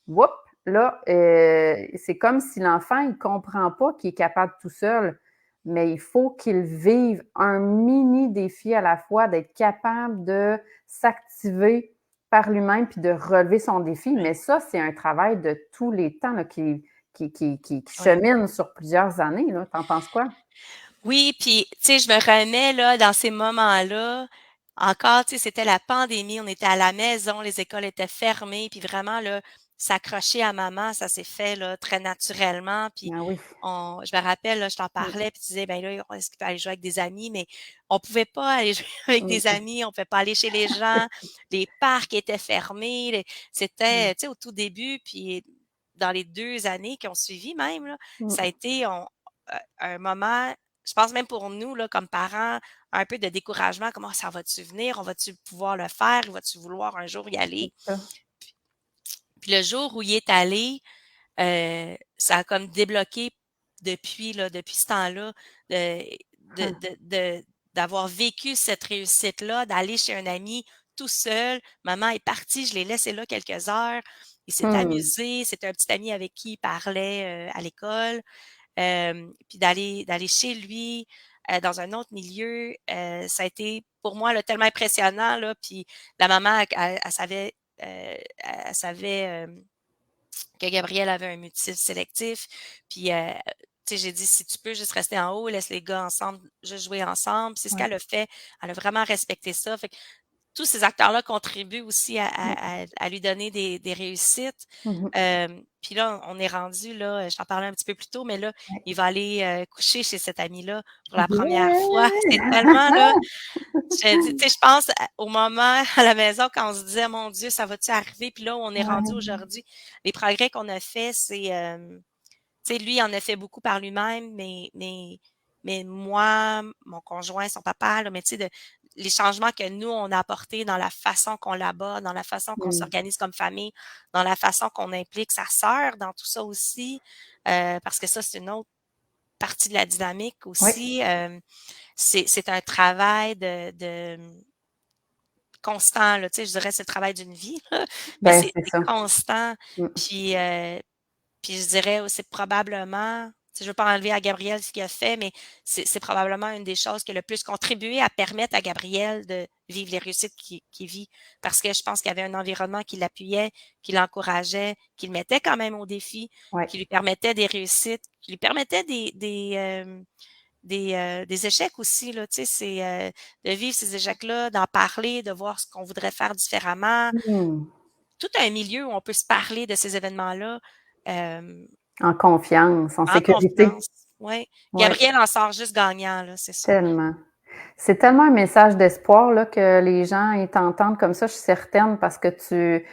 whoop, là, c'est comme si l'enfant, il ne comprend pas qu'il est capable tout seul. Mais il faut qu'il vive un mini défi à la fois, d'être capable de s'activer par lui-même puis de relever son défi. Mais ça, c'est un travail de tous les temps là, qui Oui. chemine sur plusieurs années. T'en penses quoi? Oui, puis tu sais, je me remets là dans ces moments-là. Encore, tu sais, c'était la pandémie, on était à la maison, les écoles étaient fermées, puis vraiment là, s'accrocher à maman, ça s'est fait là très naturellement. Puis Ah oui. je me rappelle, là, je t'en Mm, parlais, puis tu disais, ben là, est-ce qu'il peut aller jouer avec des amis? Mais on pouvait pas aller jouer avec des mm, amis, on pouvait pas aller chez les gens, les parcs étaient fermés, mm, c'était, tu sais, au tout début, puis dans les 2 années qui ont suivi même, là, ça a mm, été un moment, je pense même pour nous, là, comme parents, un peu de découragement, comment ça va-tu venir? On va-tu pouvoir le faire? Va-tu vouloir un jour y c'est aller? ça. Puis le jour où il est allé, ça a comme débloqué depuis ce temps-là, de de Hein, de de d'avoir vécu cette réussite-là, d'aller chez un ami tout seul. Maman est partie, je l'ai laissé là quelques heures. Il s'est hmm, amusé, c'était un petit ami avec qui il parlait, à l'école. Puis d'aller chez lui, dans un autre milieu, ça a été pour moi là, tellement impressionnant là. Puis la maman, elle savait, elle savait que Gabriel avait un mutisme sélectif. Puis tu sais, j'ai dit si tu peux juste rester en haut, laisse les gars ensemble, juste jouer ensemble. C'est ce ouais. qu'elle a fait. Elle a vraiment respecté ça. Fait que tous ces acteurs-là contribuent aussi Mm, à lui donner des réussites. mhm, Puis là, on est rendu là, je t'en parlais un petit peu plus tôt, mais là, il ouais. va aller, coucher chez cet ami-là pour la première fois. C'est Yeah! tellement là, je dis, tu sais, je pense au moment à la maison quand on se disait: «Mon Dieu, ça va-tu arriver?» Puis là où on est rendu Ouais. aujourd'hui, les progrès qu'on a faits, c'est, tu sais, lui, il en a fait beaucoup par lui-même, mais moi, mon conjoint, son papa, là, mais tu sais, les changements que nous, on a apportés dans la façon qu'on l'aborde, dans la façon qu'on Mm, s'organise comme famille, dans la façon qu'on implique sa sœur dans tout ça aussi, parce que ça, c'est une autre partie de la dynamique oui, aussi. C'est un travail constant, là, tu sais, je dirais c'est le travail d'une vie, là, mais ben c'est c'est ça. constant. Mm, Puis, puis je dirais c'est probablement, tu sais, je veux pas enlever à Gabriel ce qu'il a fait, mais c'est probablement une des choses qui a le plus contribué à permettre à Gabriel de vivre les réussites qu'il vit. Parce que je pense qu'il y avait un environnement qui l'appuyait, qui l'encourageait, qui le mettait quand même au défi, ouais. qui lui permettait des réussites, qui lui permettait des échecs aussi, là, tu sais, c'est, de vivre ces échecs-là, d'en parler, de voir ce qu'on voudrait faire différemment. Mm. Tout un milieu où on peut se parler de ces événements-là, hem, En confiance, en en sécurité. confiance. Ouais. Oui, Gabriel en sort juste gagnant, là, c'est sûr. tellement. C'est tellement un message d'espoir là, que les gens ils t'entendent comme ça, je suis certaine, parce que tu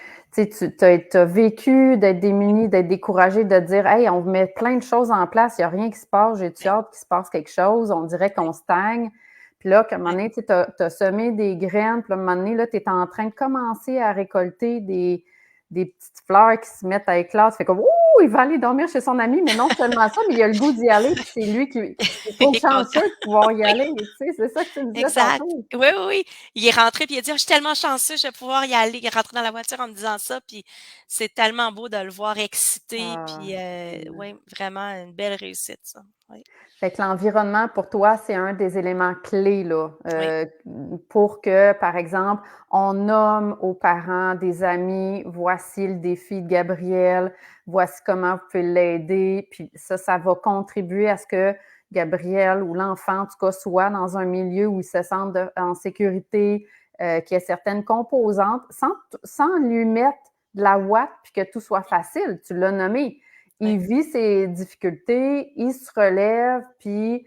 as vécu d'être démuni, d'être découragé, de dire Hey, on met plein de choses en place, il n'y a rien qui se passe, j'ai-tu Ouais, hâte qu'il se passe quelque chose, on dirait qu'on stagne. Puis là, qu'à un moment ouais. donné, tu as semé des graines, puis à un moment donné, là, tu es en train de commencer à récolter des petites fleurs qui se mettent à éclore. Tu fais comme Ouh, il va aller dormir chez son ami, mais non seulement ça, mais il a le goût d'y aller, puis c'est lui qui est Il trop est content. chanceux de pouvoir y Oui, aller. Tu sais, c'est ça que tu me disais exact. tantôt. Oui, oui, oui. Il est rentré puis il a dit: «Ah, je suis tellement chanceux, je vais pouvoir y aller». Il est rentré dans la voiture en me disant ça, puis c'est tellement beau de le voir excité, Ah, puis tellement. oui, vraiment une belle réussite ça. Oui, Fait que l'environnement, pour toi, c'est un des éléments clés là, oui, pour que, par exemple, on nomme aux parents, des amis, voici le défi de Gabriel, voici comment vous pouvez l'aider. Puis ça va contribuer à ce que Gabriel ou l'enfant, en tout cas, soit dans un milieu où il se sente en sécurité, qu'il y ait certaines composantes, sans lui mettre de la ouate puis que tout soit facile. Tu l'as nommé, oui, il vit ses difficultés, il se relève, puis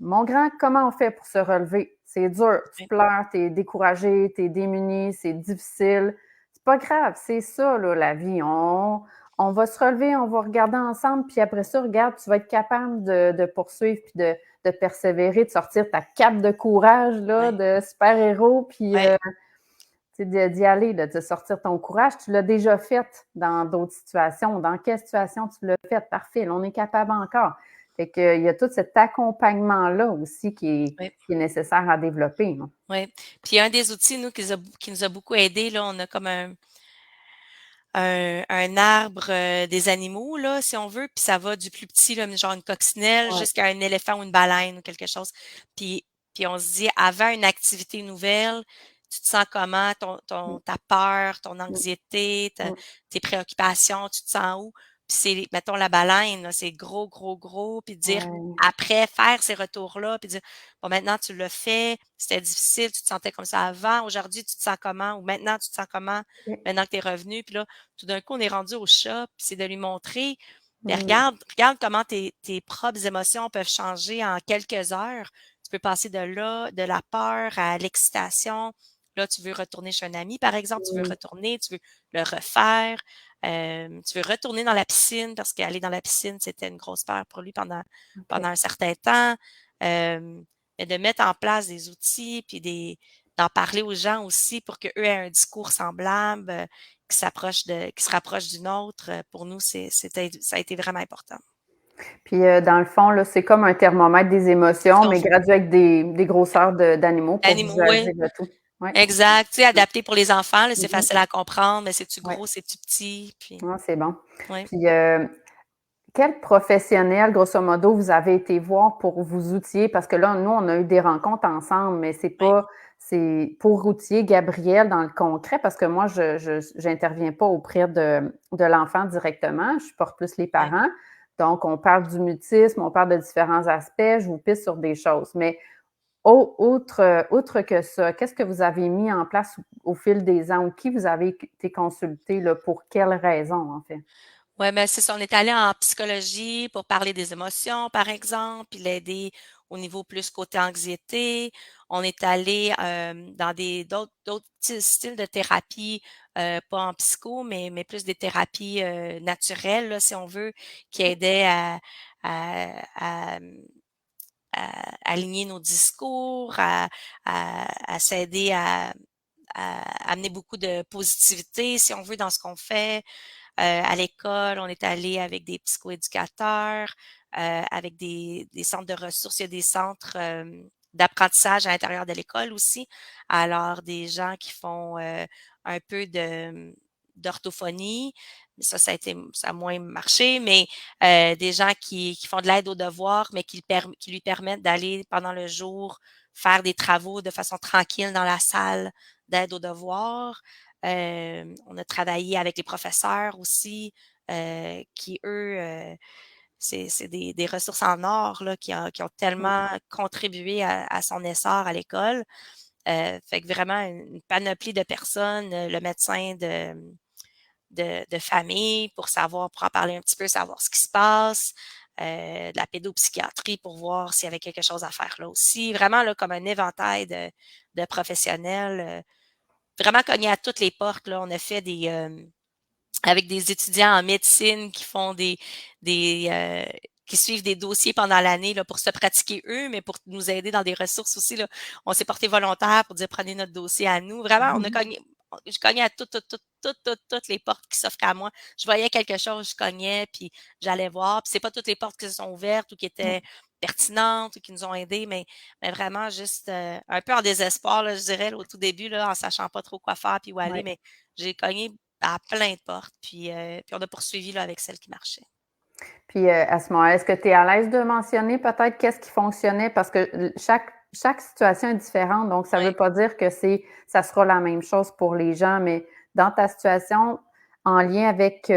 mon grand, comment on fait pour se relever? C'est dur. Tu oui, pleures, tu es découragé, tu es démuni, c'est difficile. C'est pas grave, c'est ça, là, la vie. On va se relever, on va regarder ensemble, puis après ça, regarde, tu vas être capable de poursuivre, puis de persévérer, de sortir ta cape de courage, là, oui, de super-héros, puis oui. d'y aller, de sortir ton courage. Tu l'as déjà fait dans d'autres situations. Dans quelle situation tu l'as fait? Parfait, là, on est capable encore. Fait que, il y a tout cet accompagnement-là aussi Oui. qui est nécessaire à développer. Là. Oui. Puis un des outils, nous, qui nous a beaucoup aidé, là, on a comme un arbre des animaux, là, si on veut, puis ça va du plus petit, là, genre une coccinelle, Ouais. jusqu'à un éléphant ou une baleine ou quelque chose. Puis, puis on se dit, avant une activité nouvelle, tu te sens comment? Mm, Ta peur, ton mm, anxiété, mm. tes préoccupations, tu te sens où? Puis c'est, mettons, la baleine, là, c'est gros, gros, gros, puis dire, Ouais. après, faire ces retours-là, puis dire, bon, maintenant, tu l'as fait, c'était difficile, tu te sentais comme ça avant, aujourd'hui, tu te sens comment? Ou maintenant, tu te sens comment? Ok. Maintenant que tu es revenu, puis là, tout d'un coup, on est rendu au chat, puis c'est de lui montrer, ben Mm, regarde comment tes propres émotions peuvent changer en quelques heures. Tu peux passer de là, de la peur à l'excitation. Là, tu veux retourner chez un ami, par exemple, tu veux mm, retourner, tu veux le refaire, tu veux retourner dans la piscine parce qu'aller dans la piscine, c'était une grosse peur pour lui ok. pendant un certain temps. Mais de mettre en place des outils, puis d'en parler aux gens aussi pour qu'eux aient un discours semblable, qui se rapproche du nôtre, pour nous, ça a été vraiment important. Puis, dans le fond, là, c'est comme un thermomètre des émotions, Si on mais veut. gradué avec des grosseurs d'animaux pour Animaux, oui, visualiser le tout. Oui. exact. Tu sais, adapté pour les enfants, là, c'est Mhm. facile à comprendre, mais c'est-tu Ouais. gros, c'est-tu petit, puis Ah, c'est bon. oui, Puis, quel professionnel, grosso modo, vous avez été voir pour vous outiller? Parce que là, nous, on a eu des rencontres ensemble, mais oui, c'est pour outiller Gabriel dans le concret, parce que moi, j'interviens pas auprès de l'enfant directement, je porte plus les oui. parents. Donc, on parle du mutisme, on parle de différents aspects, je vous pisse sur des choses. Mais outre que ça, qu'est-ce que vous avez mis en place au fil des ans ou qui vous avez été consulté là, pour quelles raisons, en fait? Ouais, ben, c'est ça. On est allé en psychologie pour parler des émotions, par exemple, puis l'aider au niveau plus côté anxiété. On est allé dans d'autres styles de thérapie, pas en psycho, mais plus des thérapies naturelles, là, si on veut, qui aidaient à, à aligner nos discours, à s'aider à amener beaucoup de positivité, si on veut, dans ce qu'on fait. À l'école, on est allé avec des psychoéducateurs, avec des centres de ressources. Il y a des centres d'apprentissage à l'intérieur de l'école aussi. Alors, des gens qui font un peu d'orthophonie. Ça a moins marché, mais des gens qui font de l'aide aux devoirs, mais qui lui permettent d'aller pendant le jour faire des travaux de façon tranquille dans la salle d'aide aux devoirs. On a travaillé avec les professeurs aussi, qui eux, c'est des ressources en or là, qui ont tellement contribué à son essor à l'école. Fait que vraiment une panoplie de personnes, le médecin de famille pour en parler un petit peu, savoir ce qui se passe, de la pédopsychiatrie pour voir s'il y avait quelque chose à faire là aussi. Vraiment là, comme un éventail de professionnels. Vraiment cogné à toutes les portes. Là. On a fait avec des étudiants en médecine qui font qui suivent des dossiers pendant l'année là, pour se pratiquer eux, mais pour nous aider dans des ressources aussi. Là. On s'est porté volontaire pour dire prenez notre dossier à nous. Vraiment, je cognais à toutes les portes qui s'offraient à moi. Je voyais quelque chose, je cognais, puis j'allais voir. Puis c'est pas toutes les portes qui se sont ouvertes ou qui étaient pertinentes ou qui nous ont aidés, mais vraiment juste un peu en désespoir, là, je dirais, là, au tout début, là, en sachant pas trop quoi faire puis où aller, Ouais. mais j'ai cogné à plein de portes, puis on a poursuivi là, avec celle qui marchait. Puis à ce moment-là, est-ce que tu es à l'aise de mentionner peut-être qu'est-ce qui fonctionnait? Parce que chaque situation est différente, donc ça ne Oui, veut pas dire que ça sera la même chose pour les gens, mais dans ta situation, en lien avec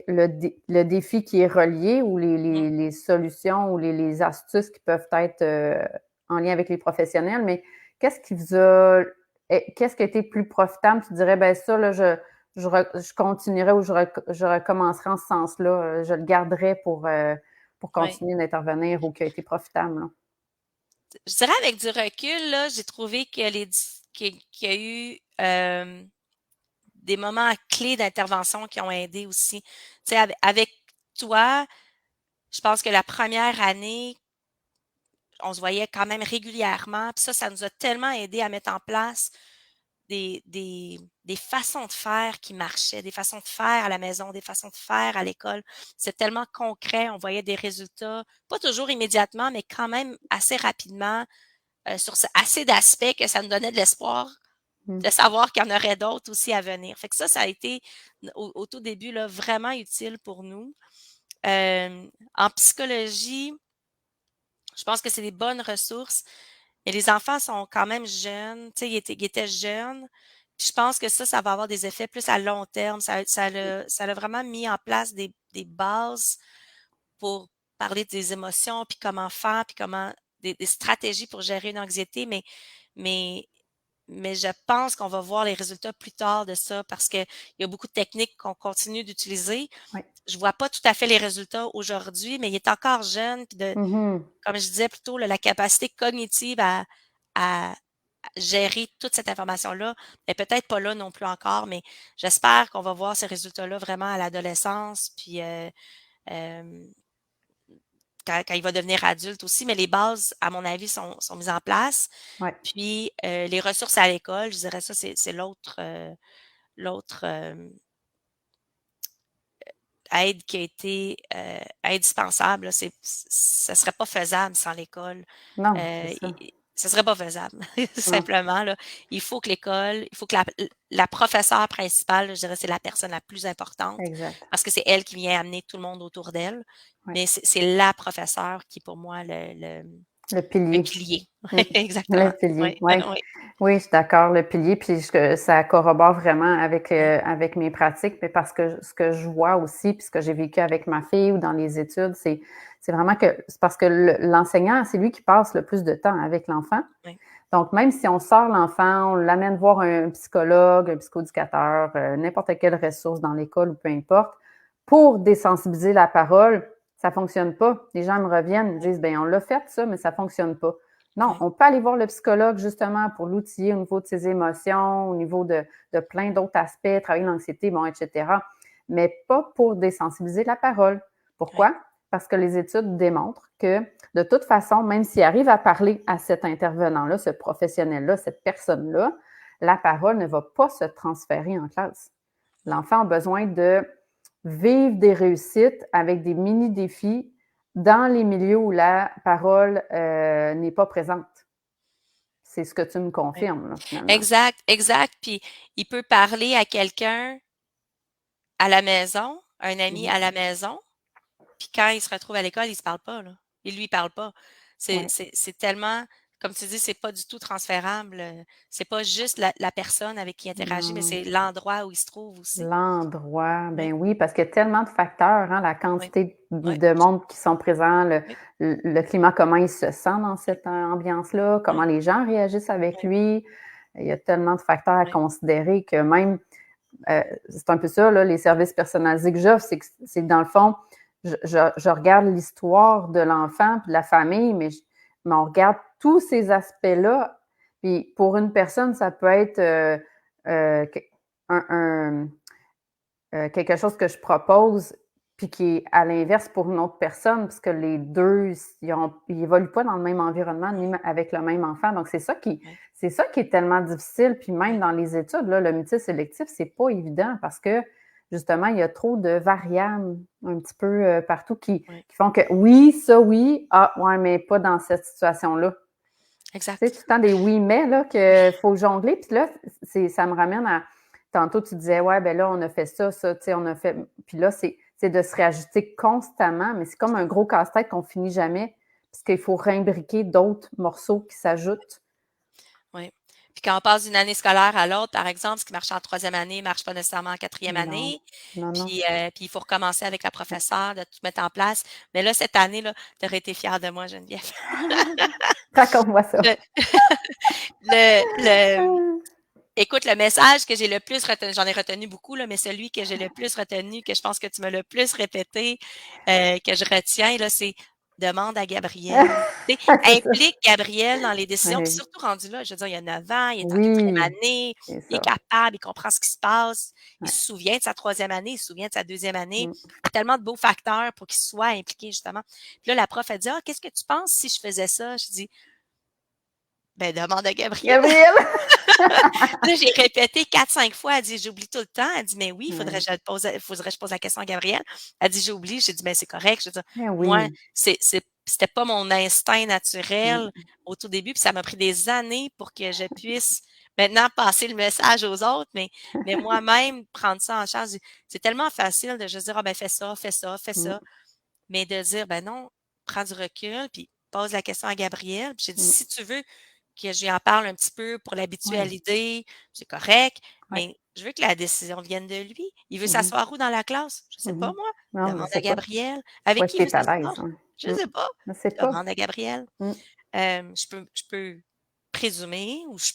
le défi qui est relié ou mmh, les solutions ou les astuces qui peuvent être en lien avec les professionnels, mais qu'est-ce qui vous a qu'est-ce qui a été plus profitable? Tu dirais, ben ça, là, je continuerai ou je recommencerai en ce sens-là. Je le garderai pour oui. continuer d'intervenir ou qui a été profitable. Là. Je dirais avec du recul, là, j'ai trouvé qu'il y a eu des moments clés d'intervention qui ont aidé aussi. Tu sais, avec toi, je pense que la première année, on se voyait quand même régulièrement. Puis ça nous a tellement aidé à mettre en place des façons de faire qui marchaient, des façons de faire à la maison, des façons de faire à l'école. C'est tellement concret, on voyait des résultats, pas toujours immédiatement, mais quand même assez rapidement, sur assez d'aspects que ça nous donnait de l'espoir Mmh. de savoir qu'il y en aurait d'autres aussi à venir. Fait que ça a été au tout début là, vraiment utile pour nous. En psychologie, je pense que c'est des bonnes ressources, mais les enfants sont quand même jeunes, tu sais, ils étaient jeunes. Puis je pense que ça va avoir des effets plus à long terme. Ça l'a vraiment mis en place des bases pour parler des émotions, puis comment faire, puis comment des stratégies pour gérer une anxiété, mais mais je pense qu'on va voir les résultats plus tard de ça parce qu'il y a beaucoup de techniques qu'on continue d'utiliser. Oui. Je vois pas tout à fait les résultats aujourd'hui, mais il est encore jeune, puis Mmh. comme je disais plus tôt, là, la capacité cognitive à gérer toute cette information-là est peut-être pas là non plus encore, mais j'espère qu'on va voir ces résultats-là vraiment à l'adolescence, puis hem, quand il va devenir adulte aussi, mais les bases, à mon avis, sont mises en place. Ouais. Puis, les ressources à l'école, je dirais ça, c'est l'autre, aide qui a été, indispensable, là. Ça serait pas faisable sans l'école. Non, c'est Et ça. ça serait pas faisable, Non, simplement, là. Il faut que la professeure principale, je dirais, c'est la personne la plus importante exact. parce que c'est elle qui vient amener tout le monde autour d'elle. Ouais. Mais c'est la professeure qui, pour moi, Le le pilier. pilier. Mmh. Le Exactement. pilier, Oui, ouais. oui, Oui, je suis d'accord, le pilier, puis ça corrobore vraiment oui, avec mes pratiques, mais parce que ce que je vois aussi, puis ce que j'ai vécu avec ma fille ou dans les études, c'est vraiment que c'est parce que l'enseignant, c'est lui qui passe le plus de temps avec l'enfant. oui, Donc, même si on sort l'enfant, on l'amène voir un psychologue, un psychoéducateur, n'importe quelle ressource dans l'école ou peu importe, pour désensibiliser la parole, ça fonctionne pas. Les gens me reviennent, me oui, disent, ben on l'a fait ça, mais ça fonctionne pas. Non, oui, on peut aller voir le psychologue justement pour l'outiller au niveau de ses émotions, au niveau de plein d'autres aspects, travailler l'anxiété, bon, etc. Mais pas pour désensibiliser la parole. oui, Pourquoi? Parce que les études démontrent que de toute façon, même s'il arrive à parler à cet intervenant-là, ce professionnel-là, cette personne-là, la parole ne va pas se transférer en classe. oui, L'enfant a besoin de vivre des réussites avec des mini-défis dans les milieux où la parole n'est pas présente. C'est ce que tu me oui. confirmes, là, finalement. Exact, exact. Puis il peut parler à quelqu'un à la maison, un ami Mhm. à la maison, puis quand il se retrouve à l'école, il se parle pas, là. Il lui parle pas. Ouais. C'est tellement, comme tu dis, c'est pas du tout transférable. C'est pas juste la personne avec qui il interagit, mais Non. c'est l'endroit où il se trouve aussi. L'endroit, Oui, ben oui, parce qu'il y a tellement de facteurs, hein, la oui, quantité oui, de monde qui sont présents, oui, le climat, comment il se sent dans cette ambiance-là, comment oui, les gens réagissent avec oui, lui. Il y a tellement de facteurs à oui, considérer que même, c'est un peu ça, là, les services personnalisés que j'offre, c'est que dans le fond, je regarde l'histoire de l'enfant puis de la famille, mais on regarde tous ces aspects-là. Puis pour une personne, ça peut être euh, un, un quelque chose que je propose, puis qui est à l'inverse pour une autre personne, parce que les deux, ils évoluent pas dans le même environnement, ni avec le même enfant. Donc, oui, c'est ça qui est tellement difficile. Puis même oui, dans les études, là, le métier sélectif, c'est pas évident parce que justement, il y a trop de variables un petit peu partout oui. qui font que oui, ça oui, ah ouais, mais pas dans cette situation-là. Tu sais, Exact. tout le temps des oui, mais là, Oui, qu'il faut jongler. Puis là, ça me ramène à. Tantôt, tu disais, ouais, ben là, on a fait ça, tu sais, on a fait. Puis là, c'est de se réajuster constamment, mais c'est comme un gros casse-tête qu'on finit jamais, puisqu'il faut réimbriquer d'autres morceaux qui s'ajoutent. oui. Puis quand on passe d'une année scolaire à l'autre, par exemple, ce qui marche en troisième année ne marche pas nécessairement en quatrième Non, année. non, non. Puis il faut recommencer avec la professeure, de tout mettre en place. Mais là, cette année, là, tu aurais été fière de moi, Geneviève. Raconte-moi ça. Le, le, écoute, le message que j'ai le plus retenu, j'en ai retenu beaucoup, là, mais celui que j'ai le plus retenu, que je pense que tu m'as le plus répété, que je retiens, là, c'est demande à Gabriel. Tu sais, C'est ça. implique Gabriel dans les décisions, puis Ouais. surtout rendu là, je veux dire, il a 9 ans, il est en quatrième Oui, année, c'est il est ça. capable, il comprend ce qui se passe, il Ouais. se souvient de sa troisième année, il se souvient de sa deuxième année. Mm. Il y a tellement de beaux facteurs pour qu'il soit impliqué, justement. Puis là, la prof a dit, ah, qu'est-ce que tu penses si je faisais ça? Je dis, ben, demande à Gabriel. Gabriel! Là, j'ai répété 4-5 fois. Elle dit: «J'oublie tout le temps». Elle dit: «Mais oui, Ouais. faudrait que je pose la question à Gabrielle». Elle dit: «J'oublie». J'ai dit: «Ben, c'est correct». Je veux dire, Eh moi, oui. c'était pas mon instinct Mmh. naturel au tout début, puis ça m'a pris des années pour que je puisse maintenant passer le message aux autres, mais moi-même prendre ça en charge. C'est tellement facile de juste dire: «Ah ben, fais ça, fais ça, fais Mmh. ça». Mais de dire: «Ben non, prends du recul, puis pose la question à Gabrielle». Puis j'ai dit: Mmh. «Si tu veux que je lui en parle un petit peu pour l'habituer à Ouais. l'idée, c'est correct, Ouais. mais je veux que la décision vienne de lui. Il veut Mmh mh. s'asseoir où dans la classe? Je sais pas Mmh. moi. Non, je Demande à sais pas. Gabrielle. Où Avec est-ce qui que il veut tu es à l'aise, s'asseoir? ouais. Je Mmh. sais pas. Je sais pas. Demande à Gabrielle. Mmh. Je peux présumer ou je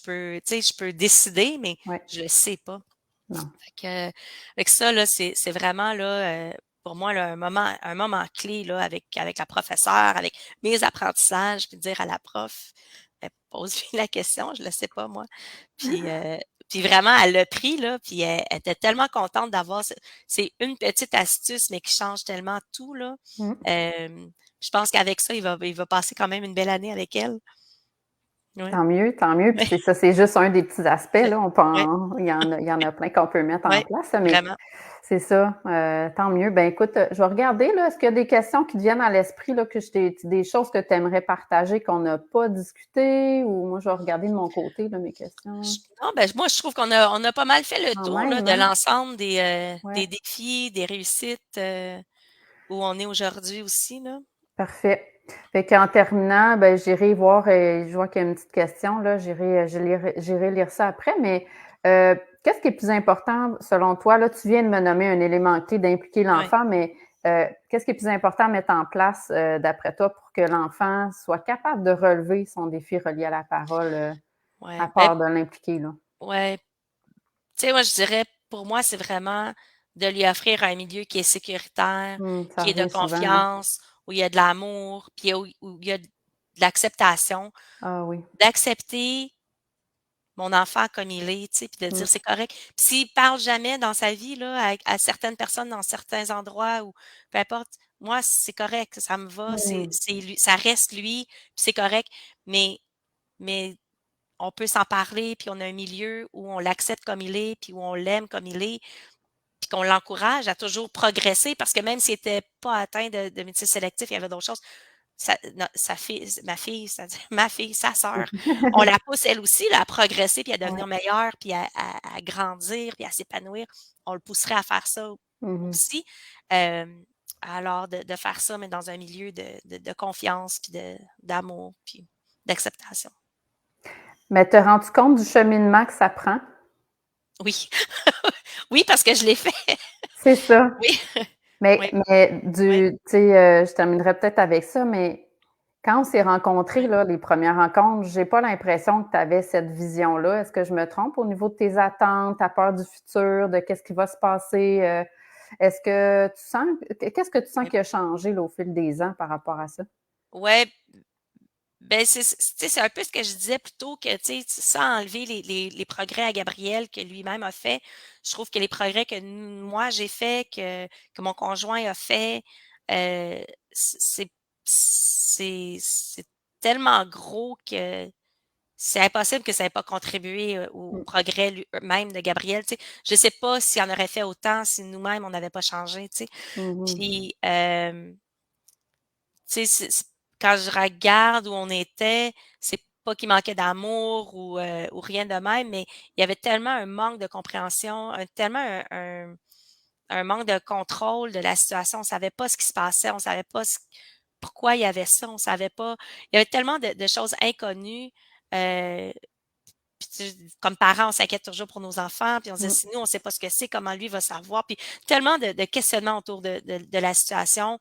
peux décider, mais Ouais. je le sais pas. Non. Fait que ça là, c'est vraiment là, pour moi là, un moment clé là avec la professeure, avec mes apprentissages, puis dire à la prof: «Pose-lui la question, je le sais pas moi». Puis, puis vraiment elle l'a pris là, puis elle était tellement contente d'avoir c'est une petite astuce, mais qui change tellement tout là. Mmh. Je pense qu'avec ça, il va passer quand même une belle année avec elle. Ouais. Tant mieux, puis c'est ça, c'est juste un des petits aspects, C'est là, on peut ouais, il y en a plein qu'on peut mettre en ouais, place, mais vraiment. c'est ça, tant mieux. Ben, écoute, je vais regarder, là, est-ce qu'il y a des questions qui te viennent à l'esprit, là, que je t'ai des choses que tu aimerais partager qu'on n'a pas discuté ou moi, je vais regarder de mon côté, là, mes questions? Non, ben, moi, je trouve qu'on a pas mal fait le Quand tour, là, même, de hein? l'ensemble des Ouais, défis, des réussites, où on est aujourd'hui aussi, là. parfait. Fait qu'en terminant, ben, j'irai voir, je vois qu'il y a une petite question, là, j'irai lire ça après, mais qu'est-ce qui est plus important selon toi? Là, tu viens de me nommer un élément clé d'impliquer Ouais, l'enfant, mais qu'est-ce qui est plus important à mettre en place, d'après toi, pour que l'enfant soit capable de relever son défi relié à la parole, à ouais. Ben, part de l'impliquer, là? ouais. Tu sais, moi, je dirais, pour moi, c'est vraiment de lui offrir un milieu qui est sécuritaire, Ça qui est de revient souvent, hein? confiance, où il y a de l'amour, puis où il y a de l'acceptation. Ah oui. D'accepter mon enfant comme il est, tu sais, puis de Mmh, dire: «C'est correct». Puis s'il parle jamais dans sa vie là, à certaines personnes dans certains endroits ou peu importe, moi, c'est correct, ça me va, mmh, c'est lui, ça reste lui, puis c'est correct. Mais on peut s'en parler, puis on a un milieu où on l'accepte comme il est, puis où on l'aime comme il est, puis qu'on l'encourage à toujours progresser parce que même s'il était pas atteint de médecine sélectif, il y avait d'autres choses. Sa fille, ma fille, c'est-à-dire ma fille, sa sœur, on la pousse elle aussi là, à progresser puis à ouais. devenir meilleure, puis à grandir, puis à s'épanouir. On le pousserait à faire ça Mmh. aussi. Hem, alors de faire ça, mais dans un milieu de confiance, puis d'amour, puis d'acceptation. Mais te rends-tu compte du cheminement que ça prend? Oui. Oui, parce que je l'ai fait. C'est ça. Oui, oui, oui, Tu sais, je terminerai peut-être avec ça, mais quand on s'est rencontrés, oui. là, les premières rencontres, j'ai pas l'impression que tu avais cette vision-là. Est-ce que je me trompe au niveau de tes attentes, ta peur du futur, de qu'est-ce qui va se passer? Est-ce que tu sens qu'est-ce que tu sens Oui. qui a changé, là, au fil des ans par rapport à ça? Ouais, ben, tu sais, c'est un peu ce que je disais plus tôt que, tu sais, sans enlever les progrès à Gabriel que lui-même a fait, je trouve que les progrès que moi j'ai fait, que mon conjoint a fait, heu, c'est tellement gros que c'est impossible que ça ait pas contribué, au Mmh. progrès même de Gabriel, tu sais. Je sais pas s'il en aurait fait autant si nous-mêmes on n'avait pas changé, tu sais. Mmh. Puis, tu sais, quand je regarde où on était, c'est pas qu'il manquait d'amour ou rien de même, mais il y avait tellement un manque de compréhension, tellement un manque de contrôle de la situation. On savait pas ce qui se passait, on savait pas pourquoi il y avait ça, on savait pas. Il y avait tellement de choses inconnues. Euh, puis comme parents, on s'inquiète toujours pour nos enfants, puis on se dit, Mmh. si nous, on sait pas ce que c'est, comment lui va savoir. Puis tellement de questionnements autour de la situation.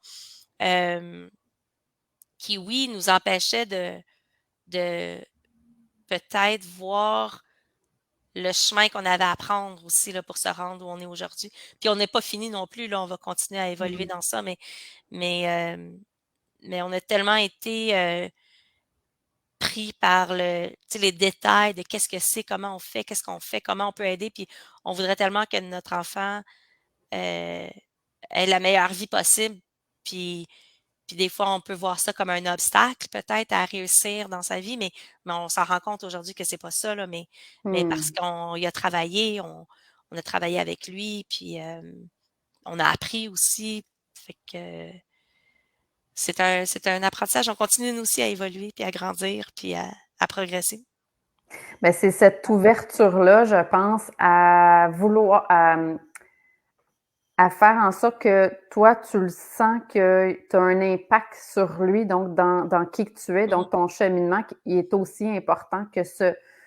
Euh, qui, oui, nous empêchait de peut-être voir le chemin qu'on avait à prendre aussi là, pour se rendre où on est aujourd'hui. Puis on n'est pas fini non plus, là, on va continuer à évoluer Mmh. dans ça, mais, mais on a tellement été pris par tu sais, les détails de qu'est-ce que c'est, comment on fait, qu'est-ce qu'on fait, comment on peut aider. Puis on voudrait tellement que notre enfant ait la meilleure vie possible. Puis Puis des fois, on peut voir ça comme un obstacle peut-être à réussir dans sa vie, mais on s'en rend compte aujourd'hui que c'est pas ça, là, mais parce Hmm. qu'on y a travaillé, on a travaillé avec lui, puis on a appris aussi. Fait que c'est un apprentissage. On continue nous aussi à évoluer, puis à grandir, puis à progresser. Ben, c'est cette ouverture-là, je pense, à vouloir, à faire en sorte que toi, tu le sens que tu as un impact sur lui, donc dans qui que tu es, Mmh. donc ton cheminement il est aussi important que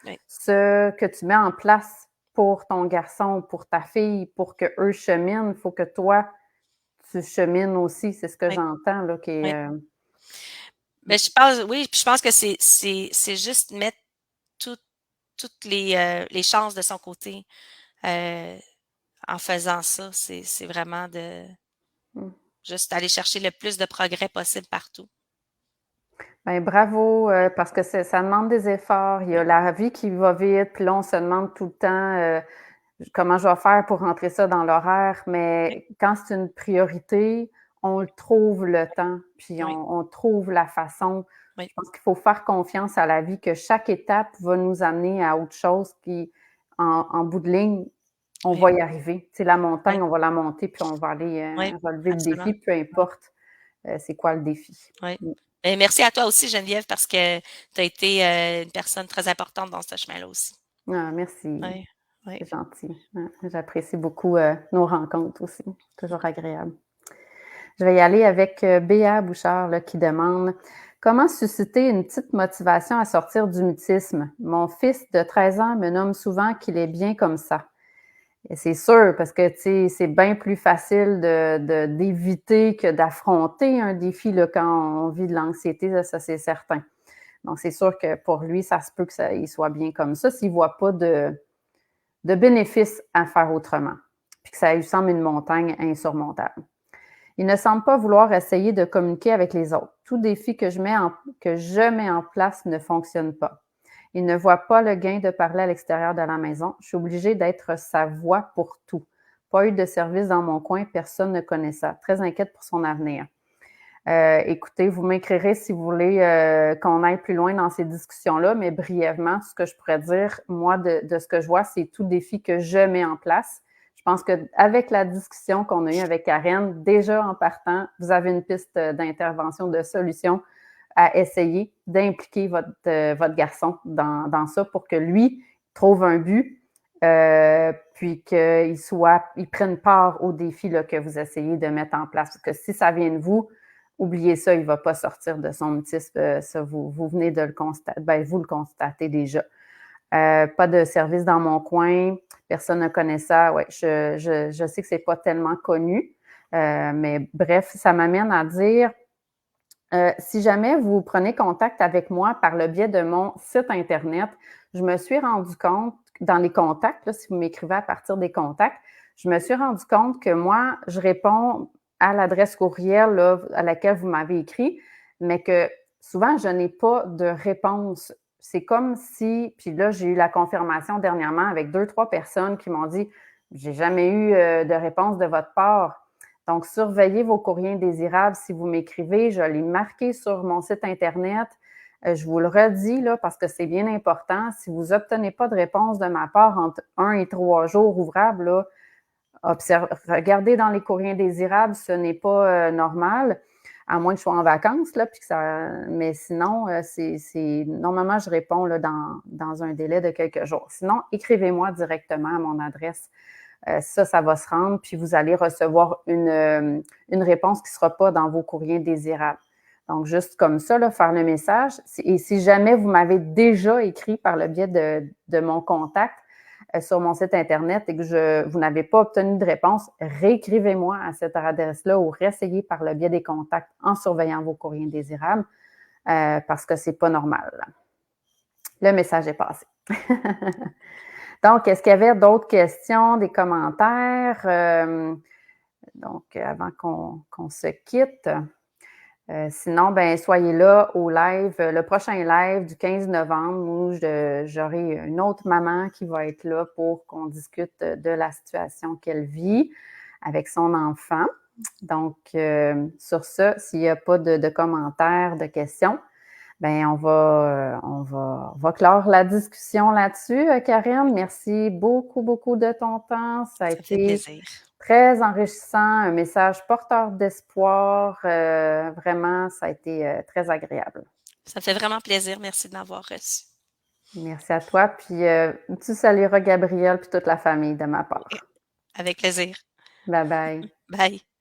Oui, ce que tu mets en place pour ton garçon, pour ta fille, pour qu'eux cheminent. Il faut que toi, tu chemines aussi. C'est ce que oui, j'entends, là, qui est, oui. Ben, je pense oui, puis je pense que c'est juste mettre tout toutes les chances de son côté, heu, en faisant ça. C'est vraiment de mmh. juste aller chercher le plus de progrès possible partout. Ben, bravo, parce que ça demande des efforts. Il y a Oui, la vie qui va vite, puis là, on se demande tout le temps, comment je vais faire pour rentrer ça dans l'horaire, oui, mais quand c'est une priorité, on le trouve le temps, puis oui, on trouve la façon. oui, Je pense qu'il faut faire confiance à la vie, que chaque étape va nous amener à autre chose qui, en bout de ligne, on oui, va y arriver. Tu sais, la oui, montagne, on va la monter, puis on va aller oui, relever le absolument. défi, peu importe c'est quoi le défi. Oui. Mm. Et merci à toi aussi, Geneviève, parce que tu as été, une personne très importante dans ce chemin-là aussi. Ah, merci, Oui, oui. c'est gentil. Ouais, j'apprécie beaucoup nos rencontres aussi. Toujours agréable. Je vais y aller avec Béa Bouchard là, qui demande comment susciter une petite motivation à sortir du mutisme. Mon fils de 13 ans me nomme souvent qu'il est bien comme ça. Et c'est sûr, parce que c'est bien plus facile d'éviter que d'affronter un défi là, quand on vit de l'anxiété, ça c'est certain. Donc, c'est sûr que pour lui, ça se peut qu'il soit bien comme ça s'il ne voit pas de bénéfice à faire autrement, puis que ça lui semble une montagne insurmontable. Il ne semble pas vouloir essayer de communiquer avec les autres. Tout défi que je mets en place ne fonctionne pas. Il ne voit pas le gain de parler à l'extérieur de la maison. Je suis obligée d'être sa voix pour tout. Pas eu de service dans mon coin, personne ne connaît ça. Très inquiète pour son avenir. Écoutez, vous m'écrirez si vous voulez qu'on aille plus loin dans ces discussions-là, mais brièvement, ce que je pourrais dire, moi, de ce que je vois, c'est tout défi que je mets en place. Je pense qu'avec la discussion qu'on a eue avec Karen, déjà en partant, vous avez une piste d'intervention, de solution à essayer d'impliquer votre garçon dans ça pour que lui trouve un but, puis il prenne part au défi là, que vous essayez de mettre en place. Parce que si ça vient de vous, oubliez ça, il ne va pas sortir de son mutisme. Ça, vous venez de le constater. Ben, vous le constatez déjà. Pas de service dans mon coin. Personne ne connaît ça. Ouais, je sais que ce n'est pas tellement connu. Mais bref, ça m'amène à dire, si jamais vous prenez contact avec moi par le biais de mon site Internet, je me suis rendu compte, dans les contacts, là, si vous m'écrivez à partir des contacts, je me suis rendu compte que moi, je réponds à l'adresse courriel là, à laquelle vous m'avez écrit, mais que souvent, je n'ai pas de réponse. C'est comme si, puis là, j'ai eu la confirmation dernièrement avec 2, 3 personnes qui m'ont dit, j'ai jamais eu de réponse de votre part. Donc, surveillez vos courriers indésirables si vous m'écrivez. Je l'ai marqué sur mon site Internet. Je vous le redis là, parce que c'est bien important. Si vous n'obtenez pas de réponse de ma part entre 1 et 3 jours ouvrables, là, regardez dans les courriers indésirables, ce n'est pas normal, à moins que je sois en vacances, là, puis mais sinon, normalement, je réponds là, dans un délai de quelques jours. Sinon, écrivez-moi directement à mon adresse. Ça va se rendre, puis vous allez recevoir une réponse qui ne sera pas dans vos courriers désirables. Donc, juste comme ça, là, faire le message. Et si jamais vous m'avez déjà écrit par le biais de mon contact sur mon site Internet et que vous n'avez pas obtenu de réponse, réécrivez-moi à cette adresse-là ou réessayez par le biais des contacts en surveillant vos courriers indésirables parce que ce n'est pas normal. Le message est passé. Donc, est-ce qu'il y avait d'autres questions, des commentaires? Donc, avant qu'on se quitte. Sinon, ben soyez là au live, le prochain live du 15 novembre où j'aurai une autre maman qui va être là pour qu'on discute de la situation qu'elle vit avec son enfant. Donc, sur ça, s'il n'y a pas de commentaires, de questions, ben on va clore la discussion là-dessus, Karine. Merci beaucoup, beaucoup de ton temps. Ça a Ça fait été plaisir. très enrichissant, un message porteur d'espoir. Vraiment, ça a été très agréable. Ça fait vraiment plaisir. Merci de m'avoir reçu. Merci à toi. Puis tu salueras Gabriel puis toute la famille de ma part. Avec plaisir. Bye bye. Bye.